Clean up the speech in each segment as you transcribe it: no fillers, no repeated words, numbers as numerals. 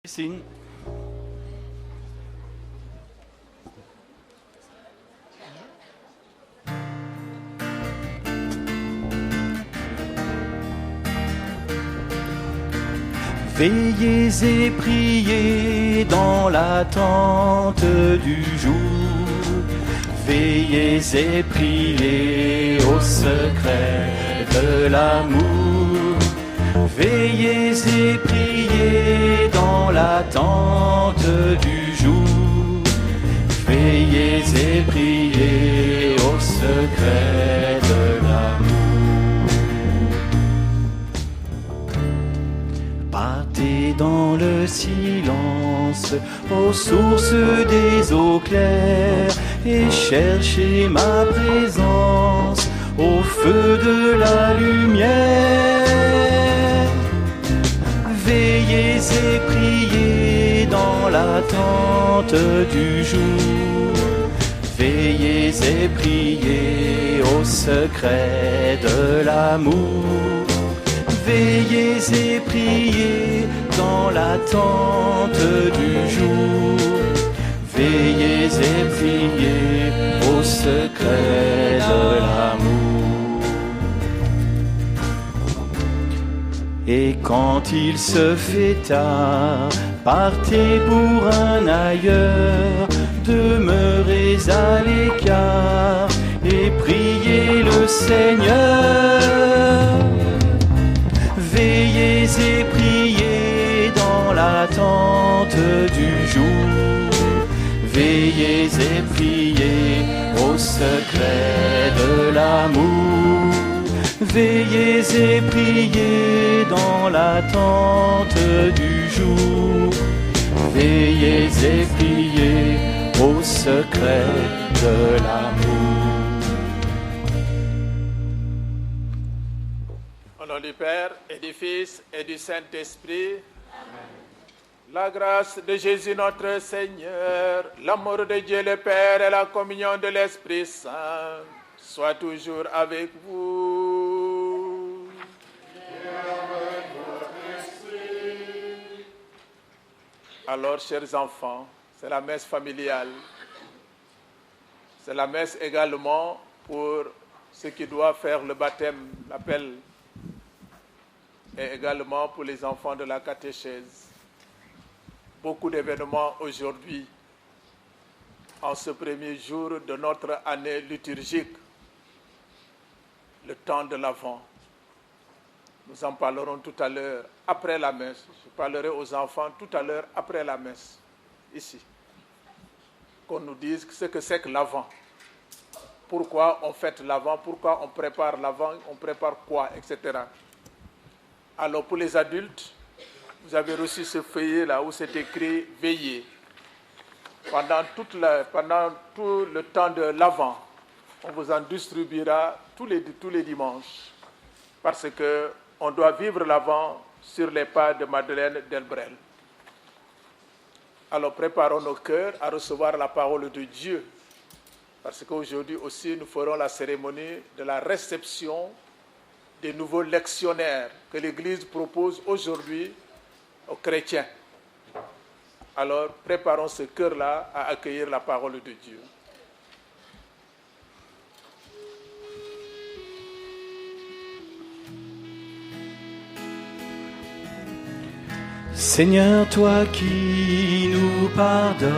Signe. Veillez et priez dans l'attente du jour. Veillez et priez au secret de l'amour. Veillez et priez dans l'attente du jour. Veillez et priez au secret de l'amour. Partez dans le silence aux sources des eaux claires et cherchez ma présence au feu de la lumière. Veillez et priez dans l'attente du jour. Veillez et priez au secret de l'amour. Veillez et priez dans l'attente du jour. Veillez et priez au secret de l'amour. Et quand il se fait tard, partez pour un ailleurs, demeurez à l'écart et priez le Seigneur. Veillez et priez dans l'attente du jour. Veillez et priez au secret de l'amour. Veillez et priez dans l'attente du jour. Veillez et priez au secret de l'amour. Au nom du Père et du Fils et du Saint-Esprit, la grâce de Jésus notre Seigneur, l'amour de Dieu le Père et la communion de l'Esprit Saint soient toujours avec vous. Alors, chers enfants, c'est la messe familiale. C'est la messe également pour ceux qui doivent faire le baptême, l'appel, et également pour les enfants de la catéchèse. Beaucoup d'événements aujourd'hui, en ce premier jour de notre année liturgique, le temps de l'Avent. Nous en parlerons tout à l'heure après la messe. Je parlerai aux enfants tout à l'heure après la messe, ici. Qu'on nous dise ce que c'est que l'Avent. Pourquoi on fête l'Avent, pourquoi on prépare l'Avent, on prépare quoi, etc. Alors pour les adultes, vous avez reçu ce feuillet-là où c'est écrit « Veillez ». Pendant tout le temps de l'Avent, on vous en distribuera tous les dimanches. Parce qu'on doit vivre l'Avent sur les pas de Madeleine Delbrel. Alors préparons nos cœurs à recevoir la parole de Dieu. Parce qu'aujourd'hui aussi, nous ferons la cérémonie de la réception des nouveaux lectionnaires que l'Église propose aujourd'hui aux chrétiens. Alors, préparons ce cœur-là à accueillir la parole de Dieu. Seigneur, toi qui nous pardonnes,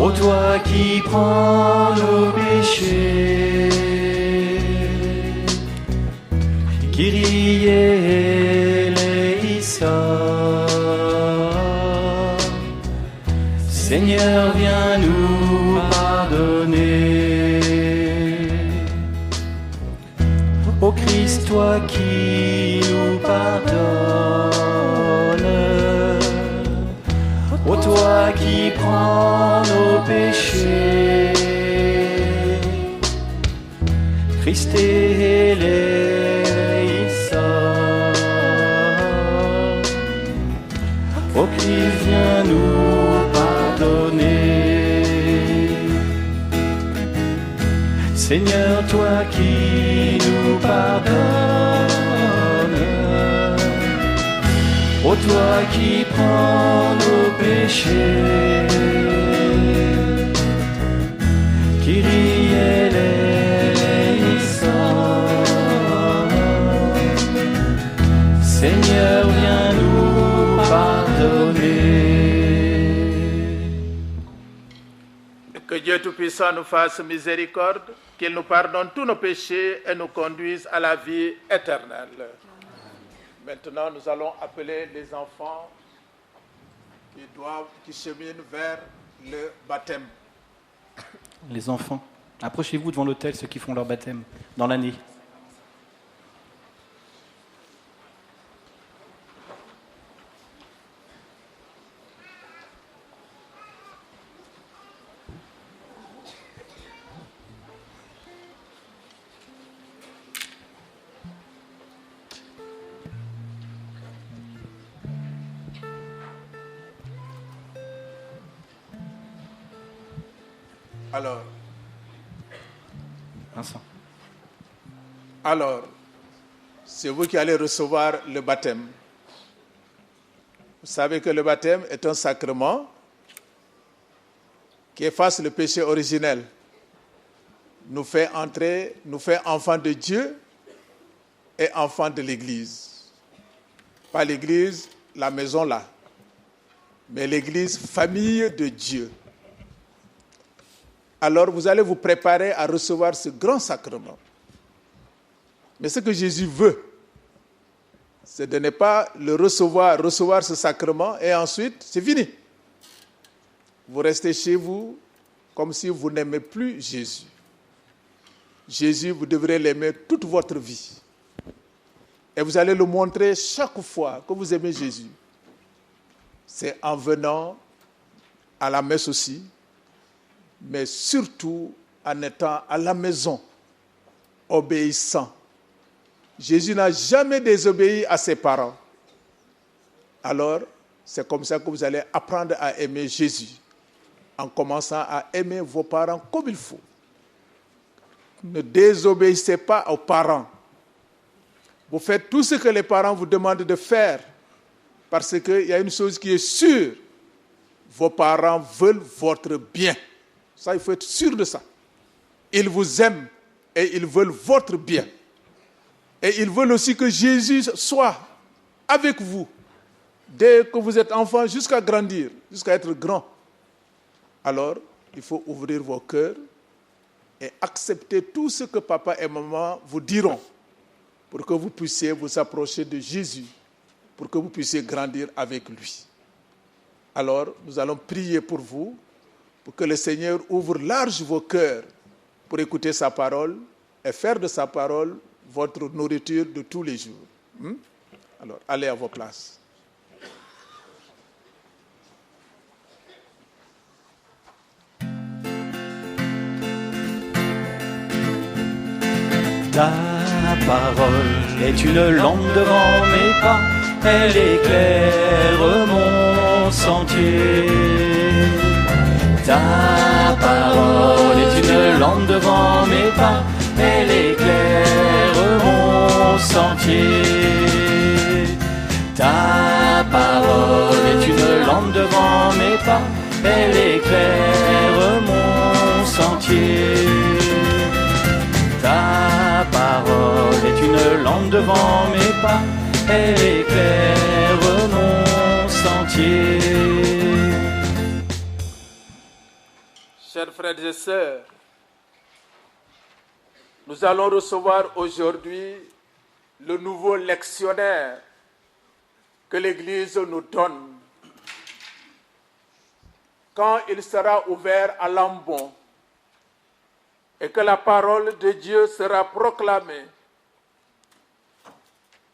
ô toi qui prends nos péchés, Kyrie eleison, Seigneur, viens nous pardonner. Ô Christ, toi qui nous pardonnes, ô toi qui prends nos péchés, Christ eleison, ô Christ, viens nous pardonner. Seigneur, toi qui nous pardonnes, Ô toi qui prends nos péchés, Kyrie eleison, Seigneur, viens nous pardonner. Que Dieu Tout-Puissant nous fasse miséricorde, qu'il nous pardonne tous nos péchés et nous conduise à la vie éternelle. Maintenant, nous allons appeler les enfants qui cheminent vers le baptême. Les enfants, approchez-vous devant l'autel, ceux qui font leur baptême dans l'année. Vincent. Alors, c'est vous qui allez recevoir le baptême. Vous savez que le baptême est un sacrement qui efface le péché originel, nous fait entrer, nous fait enfants de Dieu et enfants de l'Église. Pas l'Église, la maison là, mais l'Église, famille de Dieu. Alors vous allez vous préparer à recevoir ce grand sacrement. Mais ce que Jésus veut, c'est de ne pas le recevoir ce sacrement et ensuite, c'est fini. Vous restez chez vous comme si vous n'aimez plus Jésus. Jésus, vous devrez l'aimer toute votre vie. Et vous allez le montrer chaque fois que vous aimez Jésus. C'est en venant à la messe aussi, mais surtout en étant à la maison, obéissant. Jésus n'a jamais désobéi à ses parents. Alors, c'est comme ça que vous allez apprendre à aimer Jésus, en commençant à aimer vos parents comme il faut. Ne désobéissez pas aux parents. Vous faites tout ce que les parents vous demandent de faire, parce qu'il y a une chose qui est sûre, vos parents veulent votre bien. Ça, il faut être sûr de ça. Ils vous aiment et ils veulent votre bien. Et ils veulent aussi que Jésus soit avec vous dès que vous êtes enfant jusqu'à grandir, jusqu'à être grand. Alors, il faut ouvrir vos cœurs et accepter tout ce que papa et maman vous diront pour que vous puissiez vous approcher de Jésus, pour que vous puissiez grandir avec lui. Alors, nous allons prier pour vous, pour que le Seigneur ouvre large vos cœurs pour écouter sa parole et faire de sa parole votre nourriture de tous les jours. Alors, allez à vos places. Ta parole est une lampe devant mes pas, elle éclaire mon sentier. Ta parole est une lampe devant mes pas, elle éclaire mon sentier. Ta parole est une lampe devant mes pas, elle éclaire mon sentier. Ta parole est une lampe devant mes pas, elle éclaire mon sentier. Chers frères et sœurs, nous allons recevoir aujourd'hui le nouveau lectionnaire que l'Église nous donne. Quand il sera ouvert à l'ambon et que la parole de Dieu sera proclamée,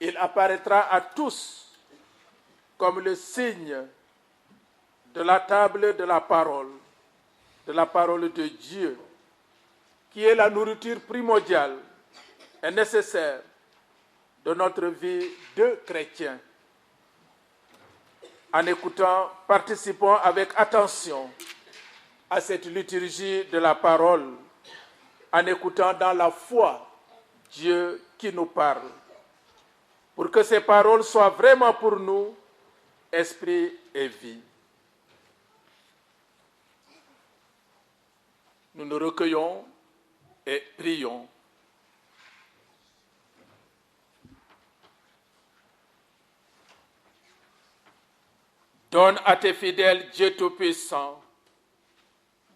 il apparaîtra à tous comme le signe de la table de la parole de Dieu, qui est la nourriture primordiale et nécessaire de notre vie de chrétien. En écoutant, participons avec attention à cette liturgie de la parole, en écoutant dans la foi Dieu qui nous parle, pour que ces paroles soient vraiment pour nous esprit et vie. Nous nous recueillons et prions. Donne à tes fidèles, Dieu Tout-Puissant,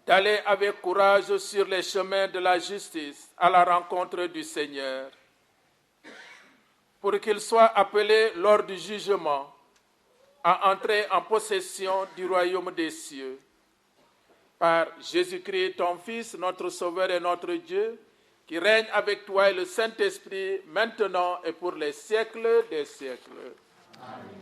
d'aller avec courage sur les chemins de la justice à la rencontre du Seigneur, pour qu'ils soient appelés lors du jugement à entrer en possession du royaume des cieux. Par Jésus-Christ, ton Fils, notre Sauveur et notre Dieu, qui règne avec toi et le Saint-Esprit, maintenant et pour les siècles des siècles. Amen.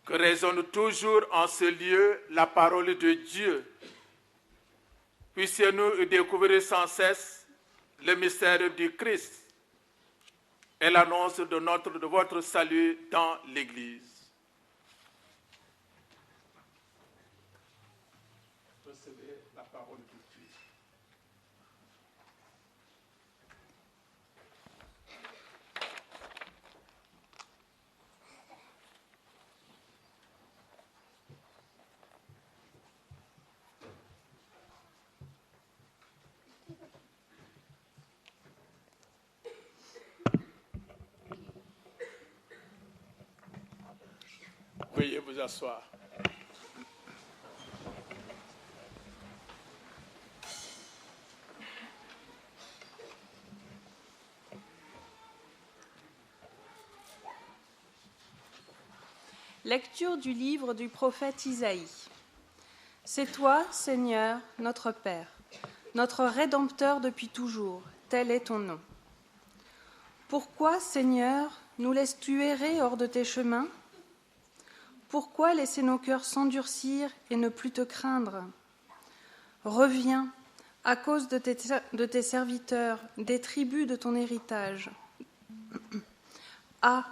Que résonne toujours en ce lieu la parole de Dieu. Puissiez-nous découvrir sans cesse le mystère du Christ et l'annonce de votre salut dans l'Église. Recevez la parole de Dieu. Veuillez vous asseoir. Lecture du livre du prophète Isaïe. C'est toi, Seigneur, notre Père, notre Rédempteur depuis toujours, tel est ton nom. Pourquoi, Seigneur, nous laisses-tu errer hors de tes chemins ? Pourquoi laisser nos cœurs s'endurcir et ne plus te craindre ? Reviens, à cause de tes serviteurs, des tribus de ton héritage. Ah,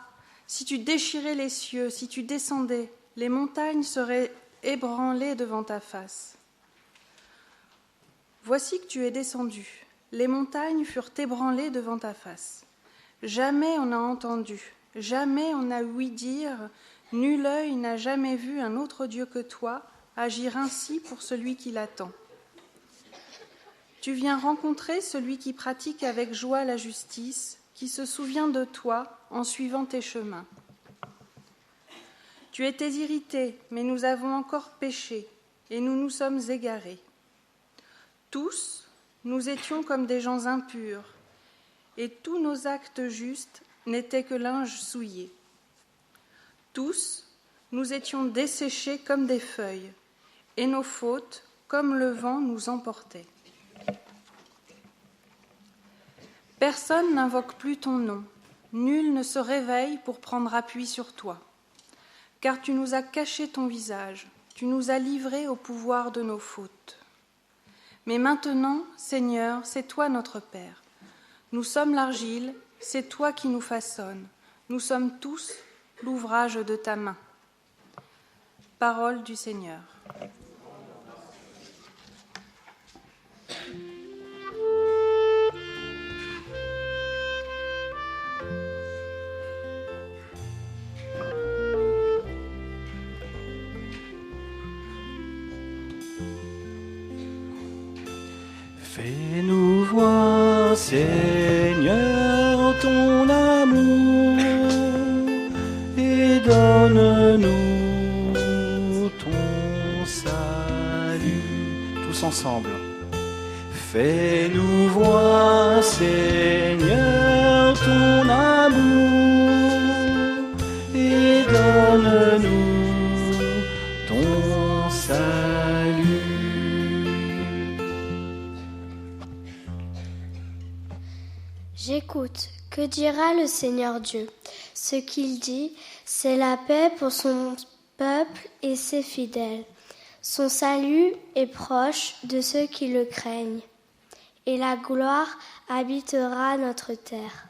si tu déchirais les cieux, si tu descendais, les montagnes seraient ébranlées devant ta face. Voici que tu es descendu, les montagnes furent ébranlées devant ta face. Jamais on n'a entendu, jamais on n'a ouï dire « Nul œil n'a jamais vu un autre Dieu que toi agir ainsi pour celui qui l'attend. » Tu viens rencontrer celui qui pratique avec joie la justice, qui se souvient de toi en suivant tes chemins. Tu étais irrité, mais nous avons encore péché, et nous nous sommes égarés. Tous, nous étions comme des gens impurs, et tous nos actes justes n'étaient que linge souillé. Tous, nous étions desséchés comme des feuilles, et nos fautes, comme le vent, nous emportaient. Personne n'invoque plus ton nom, nul ne se réveille pour prendre appui sur toi. Car tu nous as caché ton visage, tu nous as livrés au pouvoir de nos fautes. Mais maintenant, Seigneur, c'est toi notre Père. Nous sommes l'argile, c'est toi qui nous façonnes. Nous sommes tous l'ouvrage de ta main. Parole du Seigneur. Fais-nous voir, Seigneur, ton amour et donne-nous ton salut. Tous ensemble. Fais-nous voir, Seigneur, ton amour et donne-nous ton salut. J'écoute. Que dira le Seigneur Dieu ? Ce qu'il dit, c'est la paix pour son peuple et ses fidèles. Son salut est proche de ceux qui le craignent, et la gloire habitera notre terre.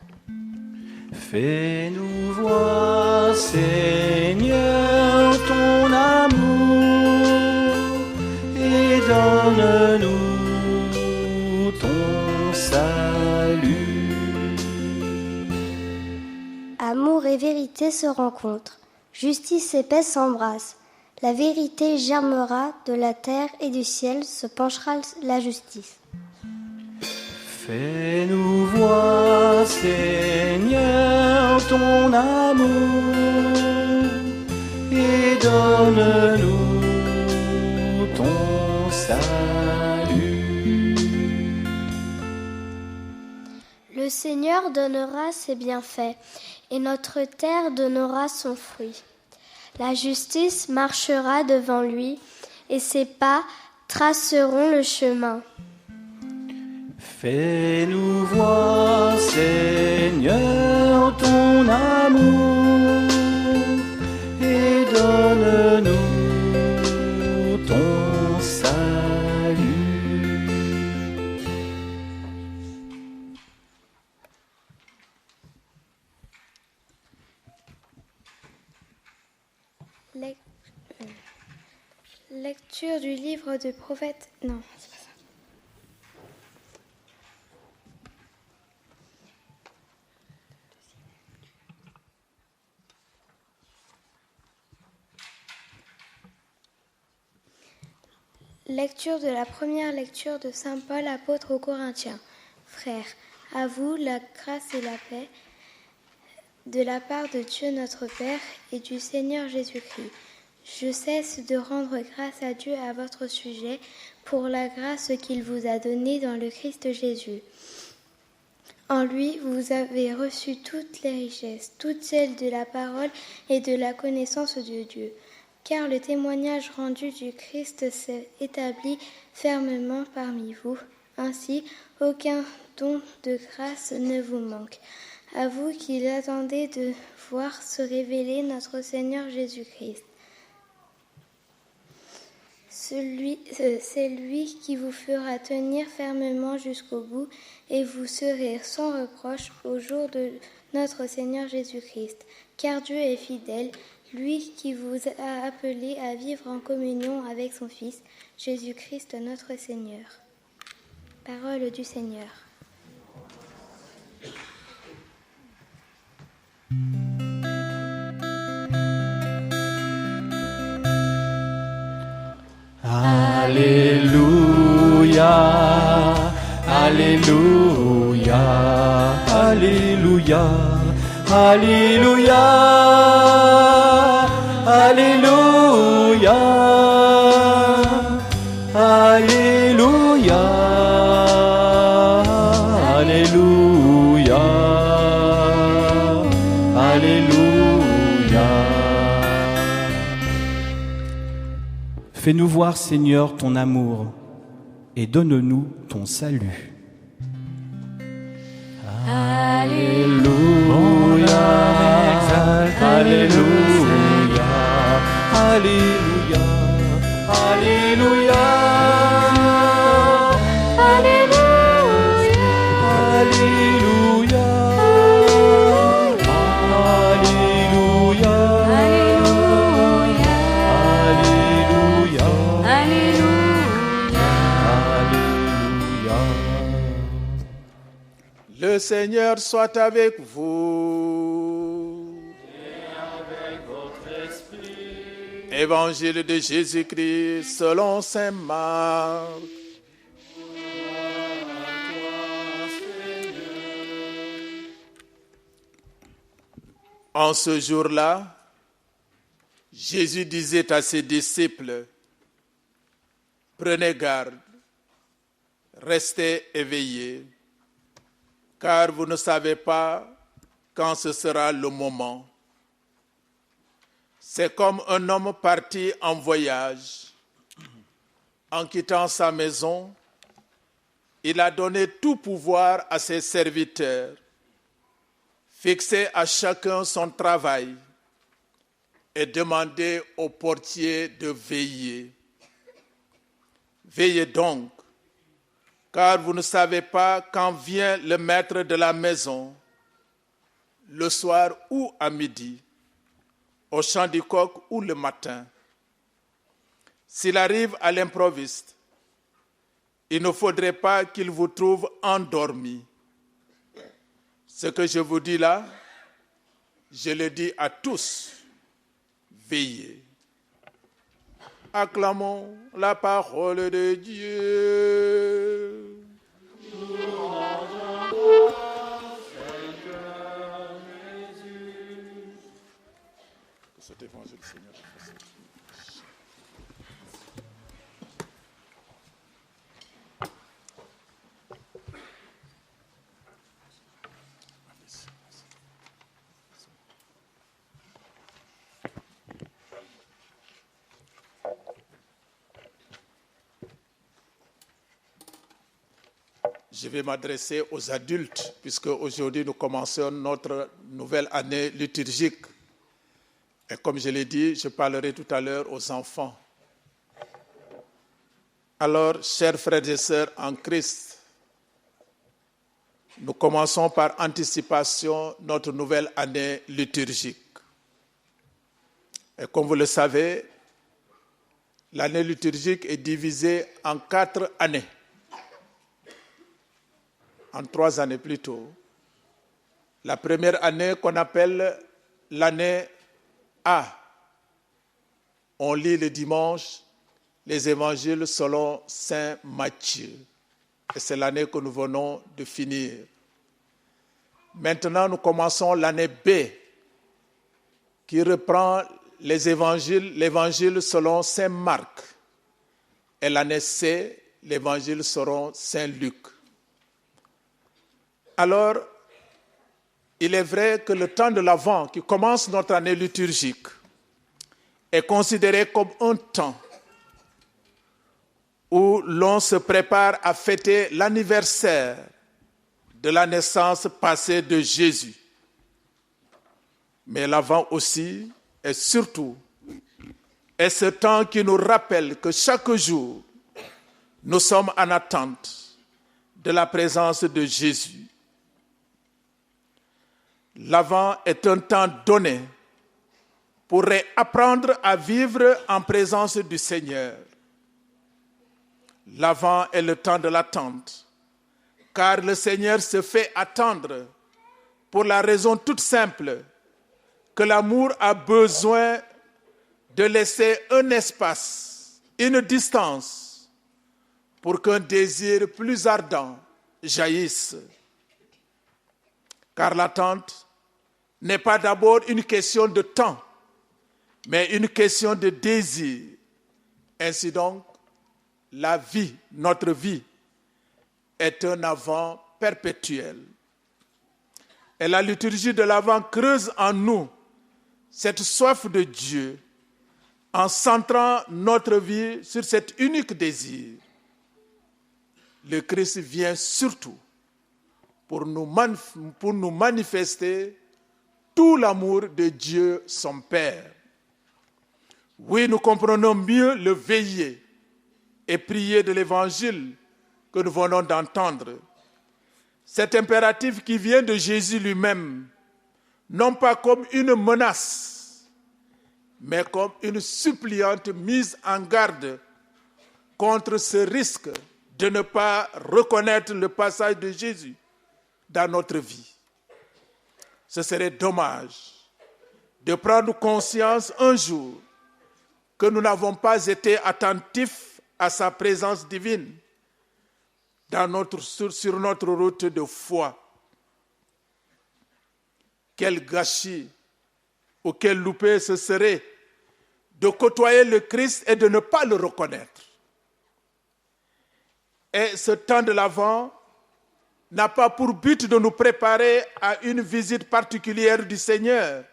Fais-nous voir, Seigneur, ton amour donne-nous ton salut. Amour et vérité se rencontrent, justice et paix s'embrassent. La vérité germera, de la terre et du ciel se penchera la justice. Fais-nous voir, Seigneur, ton amour et donne-nous ton salut. Le Seigneur donnera ses bienfaits et notre terre donnera son fruit. La justice marchera devant lui et ses pas traceront le chemin. Fais-nous voir, Seigneur, ton amour et donne-nous ton salut. Lecture du livre du prophète... Non, c'est pas ça. Lecture de la première lecture de saint Paul, apôtre aux Corinthiens. Frères, à vous la grâce et la paix de la part de Dieu notre Père et du Seigneur Jésus-Christ. Je cesse de rendre grâce à Dieu à votre sujet pour la grâce qu'il vous a donnée dans le Christ Jésus. En lui, vous avez reçu toutes les richesses, toutes celles de la parole et de la connaissance de Dieu. Car le témoignage rendu du Christ s'est établi fermement parmi vous. Ainsi, aucun don de grâce ne vous manque. À vous qui attendez de voir se révéler notre Seigneur Jésus-Christ. C'est lui qui vous fera tenir fermement jusqu'au bout et vous serez sans reproche au jour de notre Seigneur Jésus-Christ. Car Dieu est fidèle, lui qui vous a appelé à vivre en communion avec son Fils, Jésus-Christ notre Seigneur. Parole du Seigneur. Alléluia, Alléluia, Alléluia, Alléluia, Alléluia, Alléluia, Alléluia, Alléluia. Fais-nous voir, Seigneur, ton amour et donne-nous ton salut. Alléluia, Alléluia, Alléluia, Alléluia, Alléluia, Alléluia, Le Seigneur soit avec vous. Et avec votre esprit. Évangile de Jésus-Christ selon saint Marc. En ce jour-là, Jésus disait à ses disciples, « Prenez garde, restez éveillés, car vous ne savez pas quand ce sera le moment. C'est comme un homme parti en voyage. En quittant sa maison, il a donné tout pouvoir à ses serviteurs, fixé à chacun son travail et demandé au portier de veiller. Veillez donc, car vous ne savez pas quand vient le maître de la maison, le soir ou à midi, au chant du coq ou le matin. S'il arrive à l'improviste, il ne faudrait pas qu'il vous trouve endormis. Ce que je vous dis là, je le dis à tous, veillez. Acclamons la parole de Dieu. Que cet évangile, Seigneur, fasse. Je vais m'adresser aux adultes, puisque aujourd'hui nous commençons notre nouvelle année liturgique. Et comme je l'ai dit, je parlerai tout à l'heure aux enfants. Alors, chers frères et sœurs en Christ, nous commençons par anticipation notre nouvelle année liturgique. Et comme vous le savez, l'année liturgique est divisée en 4 années. En 3 années plutôt. La première année qu'on appelle l'année A. On lit le dimanche les évangiles selon saint Matthieu. Et c'est l'année que nous venons de finir. Maintenant, nous commençons l'année B, qui reprend les évangiles, l'évangile selon saint Marc. Et l'année C, l'évangile selon saint Luc. Alors, il est vrai que le temps de l'Avent, qui commence notre année liturgique, est considéré comme un temps où l'on se prépare à fêter l'anniversaire de la naissance passée de Jésus. Mais l'Avent aussi, et surtout, est ce temps qui nous rappelle que chaque jour, nous sommes en attente de la présence de Jésus. L'Avent est un temps donné pour réapprendre à vivre en présence du Seigneur. L'Avent est le temps de l'attente, car le Seigneur se fait attendre pour la raison toute simple que l'amour a besoin de laisser un espace, une distance, pour qu'un désir plus ardent jaillisse. Car l'attente n'est pas d'abord une question de temps, mais une question de désir. Ainsi donc, la vie, notre vie, est un avant perpétuel. Et la liturgie de l'Avent creuse en nous cette soif de Dieu en centrant notre vie sur cet unique désir. Le Christ vient surtout pour nous manifester tout l'amour de Dieu, son Père. Oui, nous comprenons mieux le veiller et prier de l'Évangile que nous venons d'entendre. Cet impératif qui vient de Jésus lui-même, non pas comme une menace, mais comme une suppliante mise en garde contre ce risque de ne pas reconnaître le passage de Jésus dans notre vie. Ce serait dommage de prendre conscience un jour que nous n'avons pas été attentifs à sa présence divine sur notre route de foi. Quel gâchis ou quel loupé ce serait de côtoyer le Christ et de ne pas le reconnaître. Et ce temps de l'Avent n'a pas pour but de nous préparer à une visite particulière du Seigneur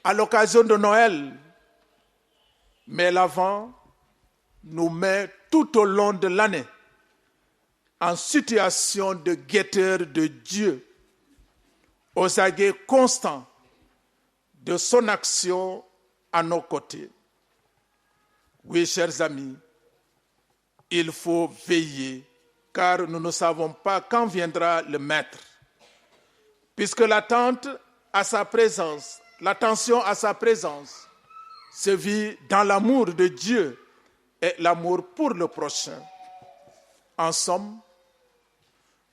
à l'occasion de Noël. Mais l'Avent nous met tout au long de l'année en situation de guetteur de Dieu, aux aguets constants de son action à nos côtés. Oui, chers amis, il faut veiller, car nous ne savons pas quand viendra le Maître. Puisque l'attente à sa présence, l'attention à sa présence, se vit dans l'amour de Dieu et l'amour pour le prochain. En somme,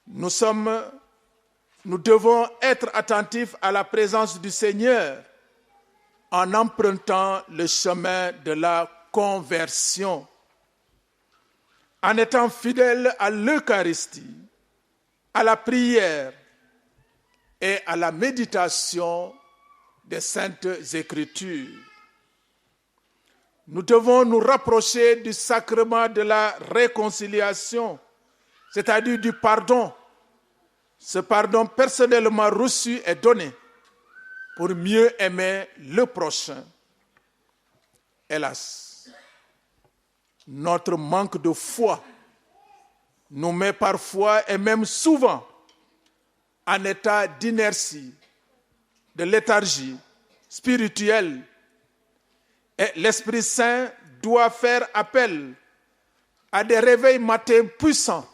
nous devons être attentifs à la présence du Seigneur en empruntant le chemin de la conversion, en étant fidèles à l'Eucharistie, à la prière et à la méditation des Saintes Écritures. Nous devons nous rapprocher du sacrement de la réconciliation, c'est-à-dire du pardon. Ce pardon personnellement reçu est donné pour mieux aimer le prochain. Hélas, notre manque de foi nous met parfois et même souvent en état d'inertie, de léthargie spirituelle. Et l'Esprit Saint doit faire appel à des réveils matins puissants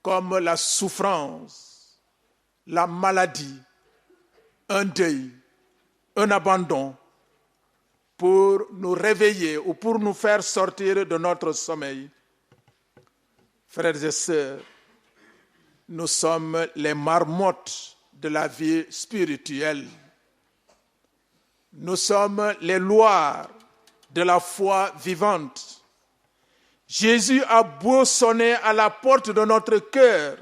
comme la souffrance, la maladie, un deuil, un abandon, pour nous réveiller ou pour nous faire sortir de notre sommeil. Frères et sœurs, nous sommes les marmottes de la vie spirituelle. Nous sommes les loirs de la foi vivante. Jésus a beau sonner à la porte de notre cœur,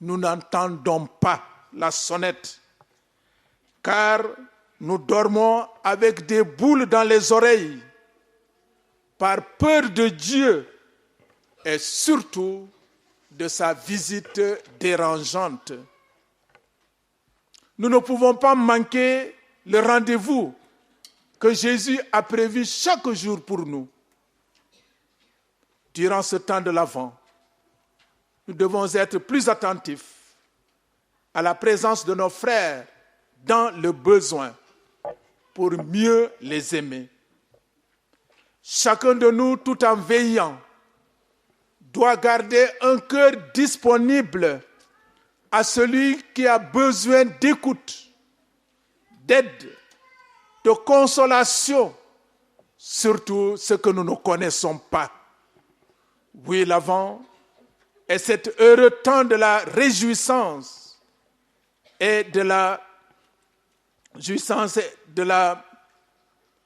nous n'entendons pas la sonnette, car nous dormons avec des boules dans les oreilles, par peur de Dieu et surtout de sa visite dérangeante. Nous ne pouvons pas manquer le rendez-vous que Jésus a prévu chaque jour pour nous. Durant ce temps de l'Avent, nous devons être plus attentifs à la présence de nos frères dans le besoin pour mieux les aimer. Chacun de nous, tout en veillant, doit garder un cœur disponible à celui qui a besoin d'écoute, d'aide, de consolation, surtout ce que nous ne connaissons pas. Oui, l'Avent est cet heureux temps de la réjouissance et de la jouissance et de la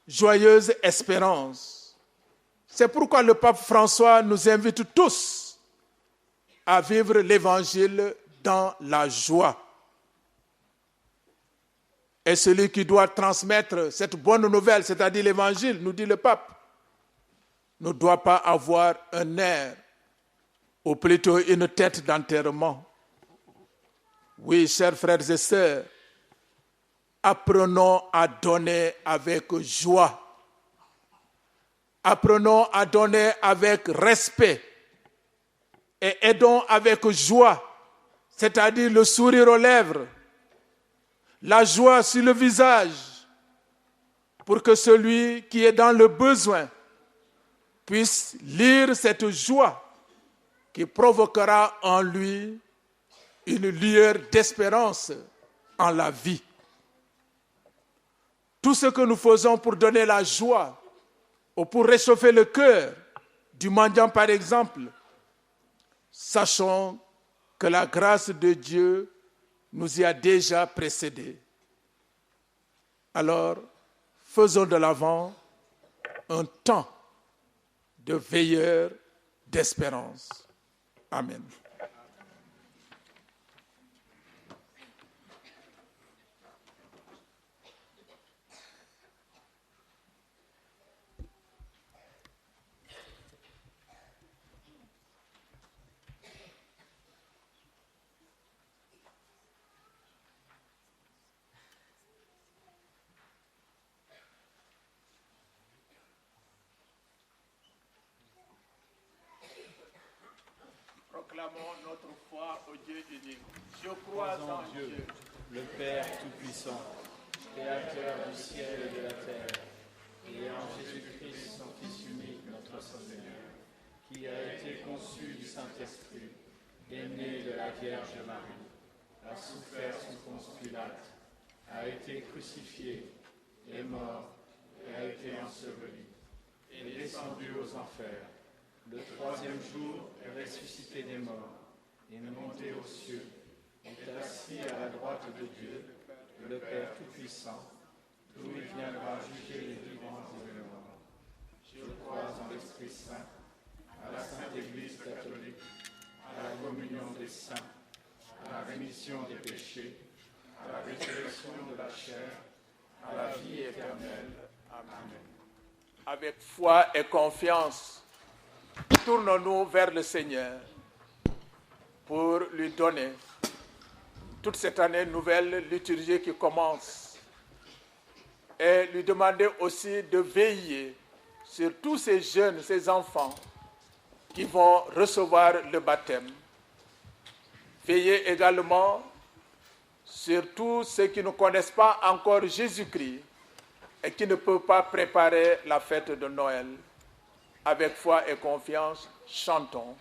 joyeuse espérance. C'est pourquoi le pape François nous invite tous à vivre l'Évangile dans la joie. Et celui qui doit transmettre cette bonne nouvelle, c'est-à-dire l'Évangile, nous dit le pape, ne doit pas avoir un air, ou plutôt une tête d'enterrement. Oui, chers frères et sœurs, apprenons à donner avec joie. Apprenons à donner avec respect et aidons avec joie, c'est-à-dire le sourire aux lèvres, la joie sur le visage, pour que celui qui est dans le besoin puisse lire cette joie qui provoquera en lui une lueur d'espérance en la vie. Tout ce que nous faisons pour donner la joie ou pour réchauffer le cœur du mendiant, par exemple, sachons que la grâce de Dieu nous y a déjà précédés. Alors, faisons de l'Avent un temps de veilleur d'espérance. Amen. Proclamons notre foi au Dieu unique. Je crois en Dieu, le Père Tout-Puissant, Créateur du ciel et de la terre, et en Jésus-Christ, son Fils unique, notre Sauveur, qui a été conçu du Saint-Esprit, est né de la Vierge Marie, a souffert sous Ponce Pilate, a été crucifié, est mort, et a été enseveli, est descendu aux enfers, Le troisième jour est ressuscité des morts, et est monté aux cieux, est assis à la droite de Dieu, le Père Tout-Puissant, d'où il viendra juger les vivants et les morts. Je crois en l'Esprit Saint, à la Sainte Église catholique, à la communion des saints, à la rémission des péchés, à la résurrection de la chair, à la vie éternelle. Amen. Avec foi et confiance, tournons-nous vers le Seigneur pour lui donner toute cette année nouvelle liturgie qui commence et lui demander aussi de veiller sur tous ces jeunes, ces enfants qui vont recevoir le baptême. Veiller également sur tous ceux qui ne connaissent pas encore Jésus-Christ et qui ne peuvent pas préparer la fête de Noël. Avec foi et confiance, chantons.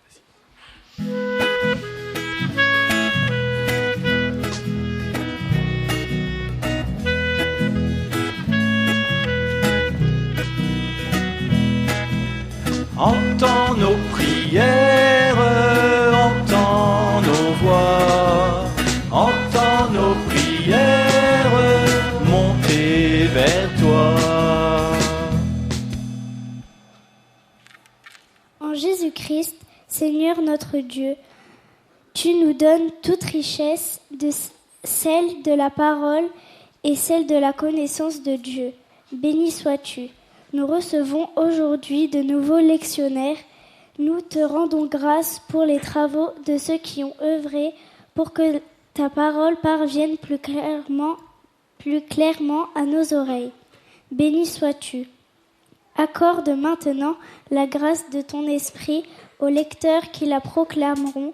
Entends nos prières, entends nos voix, entends nos prières, monter vers toi. En Jésus-Christ, Seigneur notre Dieu, tu nous donnes toute richesse, celle de la parole et celle de la connaissance de Dieu. Béni sois-tu. Nous recevons aujourd'hui de nouveaux lectionnaires. Nous te rendons grâce pour les travaux de ceux qui ont œuvré pour que ta parole parvienne plus clairement à nos oreilles. Béni sois-tu. Accorde maintenant la grâce de ton esprit aux lecteurs qui la proclameront,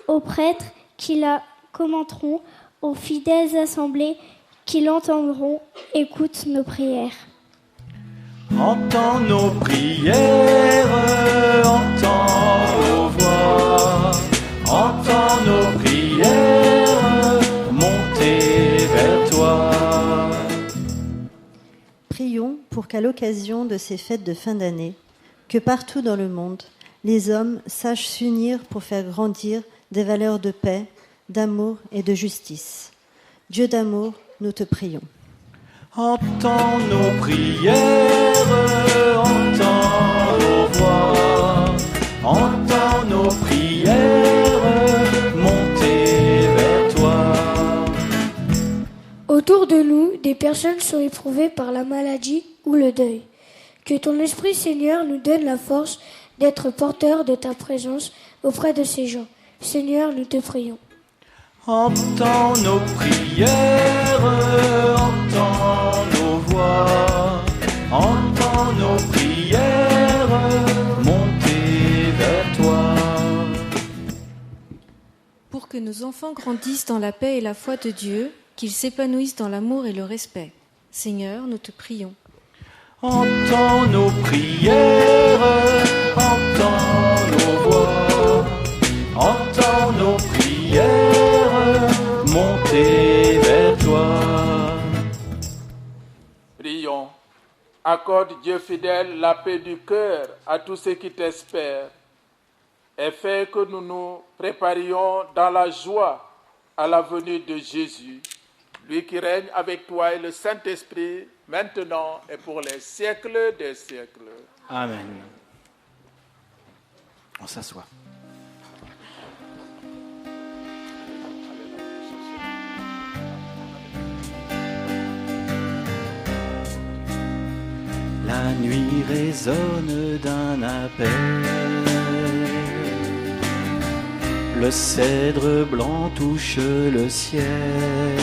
aux prêtres qui la commenteront, aux fidèles assemblées qui l'entendront. Écoute nos prières. Entends nos prières, entends nos voix, entends nos prières, monter vers toi. Prions pour qu'à l'occasion de ces fêtes de fin d'année, que partout dans le monde, les hommes sachent s'unir pour faire grandir des valeurs de paix, d'amour et de justice. Dieu d'amour, nous te prions. Entends nos prières, entends nos voix, entends nos prières, monter vers toi. Autour de nous, des personnes sont éprouvées par la maladie ou le deuil. Que ton Esprit, Seigneur, nous donne la force d'être porteurs de ta présence auprès de ces gens. Seigneur, nous te prions. Entends nos prières, entends nos voix, entends nos prières, monter vers toi. Pour que nos enfants grandissent dans la paix et la foi de Dieu, qu'ils s'épanouissent dans l'amour et le respect. Seigneur, nous te prions. Entends nos prières, entends nos voix, entends nos prières, monter vers toi. Prions. Accorde, Dieu fidèle, la paix du cœur à tous ceux qui t'espèrent et fais que nous nous préparions dans la joie à la venue de Jésus, lui qui règne avec toi et le Saint-Esprit, maintenant et pour les siècles des siècles. Amen. On s'assoit. La nuit résonne d'un appel. Le cèdre blanc touche le ciel.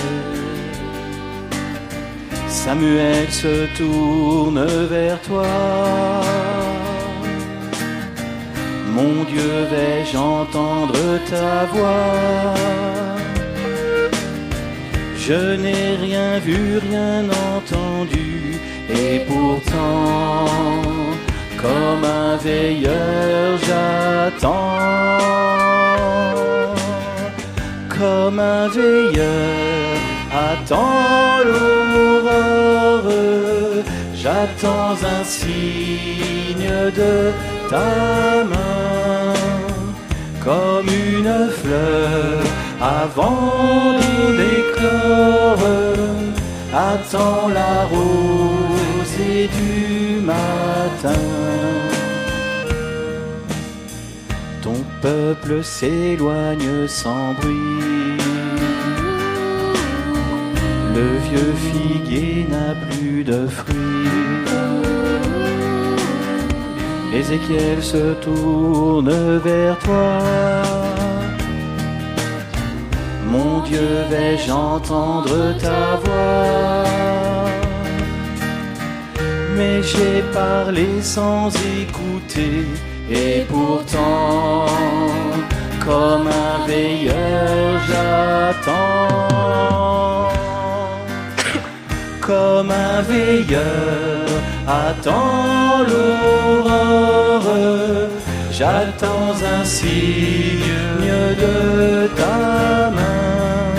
Samuel se tourne vers toi. Mon Dieu, vais-je entendre ta voix? Je n'ai rien vu, rien entendu, et pourtant, comme un veilleur, j'attends. Comme un veilleur, attends l'aurore, J'attends un signe de ta main, comme une fleur avant d'éclore. Attends la rosée du matin. Ton peuple s'éloigne sans bruit. Le vieux figuier n'a plus de fruits. Ézéchiel se tourne vers toi. Mon Dieu, vais-je entendre ta voix? Mais j'ai parlé sans écouter, et pourtant, comme un veilleur, j'attends. Comme un veilleur attend l'aurore, j'attends un signe de ta main,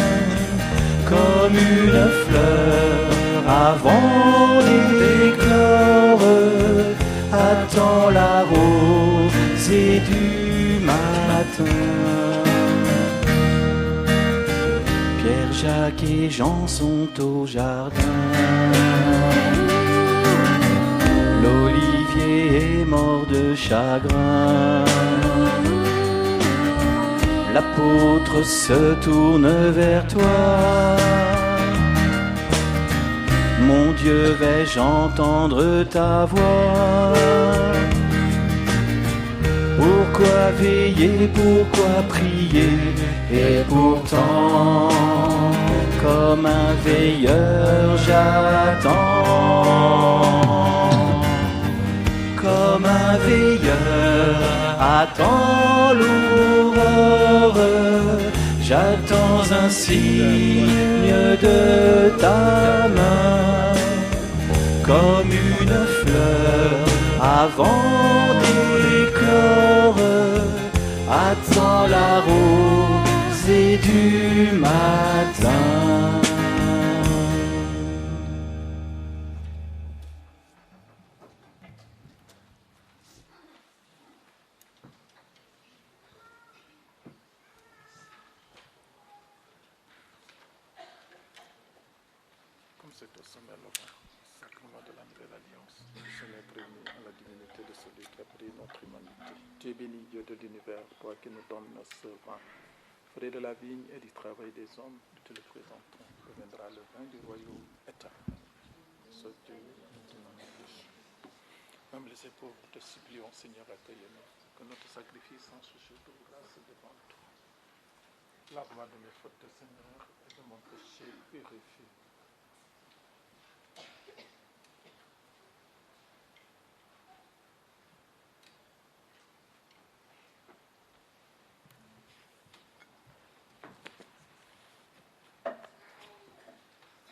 comme une fleur avant d'éclore. Attends la rosée du matin. Pierre, Jacques et Jean sont au jardin. L'olivier est mort de chagrin. L'apôtre se tourne vers toi. Mon Dieu, vais-je entendre ta voix? Pourquoi veiller, pourquoi prier? Et pourtant, comme un veilleur, j'attends. Comme un veilleur attend l'aurore, j'attends un signe de ta main, comme une fleur avant d'éclore. Attends la rosée du matin. Comme c'est au sommet le sacrement de la nouvelle alliance, nous sommes réunis à la divinité de celui qui a pris notre humanité. Tu es béni, Dieu de l'univers, toi qui nous donnes nos servants, fruits de la vigne et du travail des hommes, nous te le présentons. Reviendra le vin du royaume éternel. Ce Dieu qui nous néglige. Humbles et pauvres, te supplions, Seigneur, accueille-nous, que notre sacrifice en ce jour de grâce devant toi. Lave-moi de mes fautes, Seigneur, et de mon péché, purifie.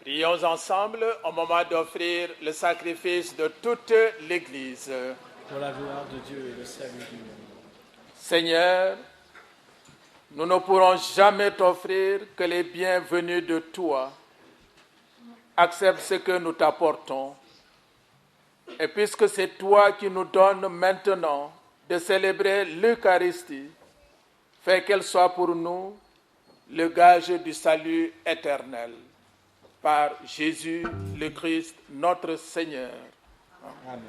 Prions ensemble au moment d'offrir le sacrifice de toute l'Église. Pour la gloire de Dieu et le salut du monde. Seigneur, nous ne pourrons jamais t'offrir que les bienvenus de toi. Accepte ce que nous t'apportons. Et puisque c'est toi qui nous donnes maintenant de célébrer l'Eucharistie, fais qu'elle soit pour nous le gage du salut éternel. Par Jésus le Christ, notre Seigneur. Amen.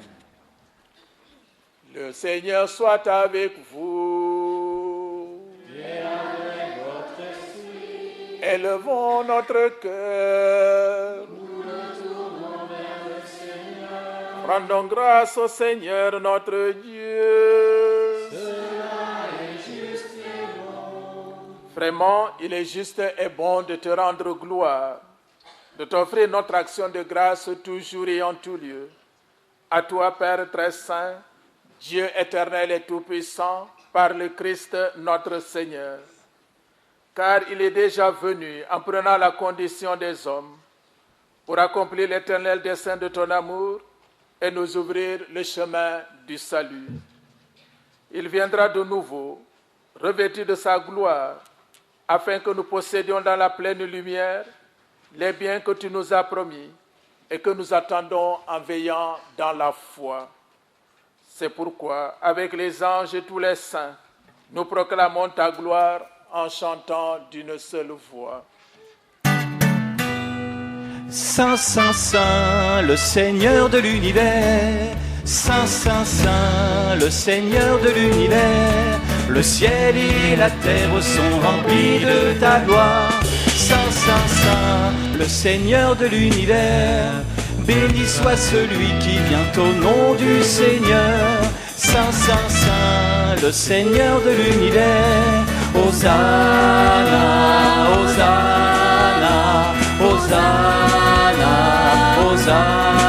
Le Seigneur soit avec vous. Et avec votre esprit, Élevons notre cœur. nous retournons vers le Seigneur. Rendons grâce au Seigneur notre Dieu. Cela est juste et bon. Vraiment, il est juste et bon de te rendre gloire, de t'offrir notre action de grâce toujours et en tout lieu. À toi, Père très saint, Dieu éternel et tout-puissant, par le Christ notre Seigneur. Car il est déjà venu en prenant la condition des hommes pour accomplir l'éternel dessein de ton amour et nous ouvrir le chemin du salut. Il viendra de nouveau, revêtu de sa gloire, afin que nous possédions dans la pleine lumière les biens que tu nous as promis, et que nous attendons en veillant dans la foi. C'est pourquoi, avec les anges et tous les saints, nous proclamons ta gloire en chantant d'une seule voix. Saint, Saint, Saint, le Seigneur de l'univers. Saint, Saint, Saint, le Seigneur de l'univers. Le ciel et la terre sont remplis de ta gloire. Saint, Saint, Saint, le Seigneur de l'univers. Béni soit celui qui vient au nom du Seigneur. Saint, Saint, Saint, le Seigneur de l'univers. Hosanna, Hosanna, Hosanna, Hosanna,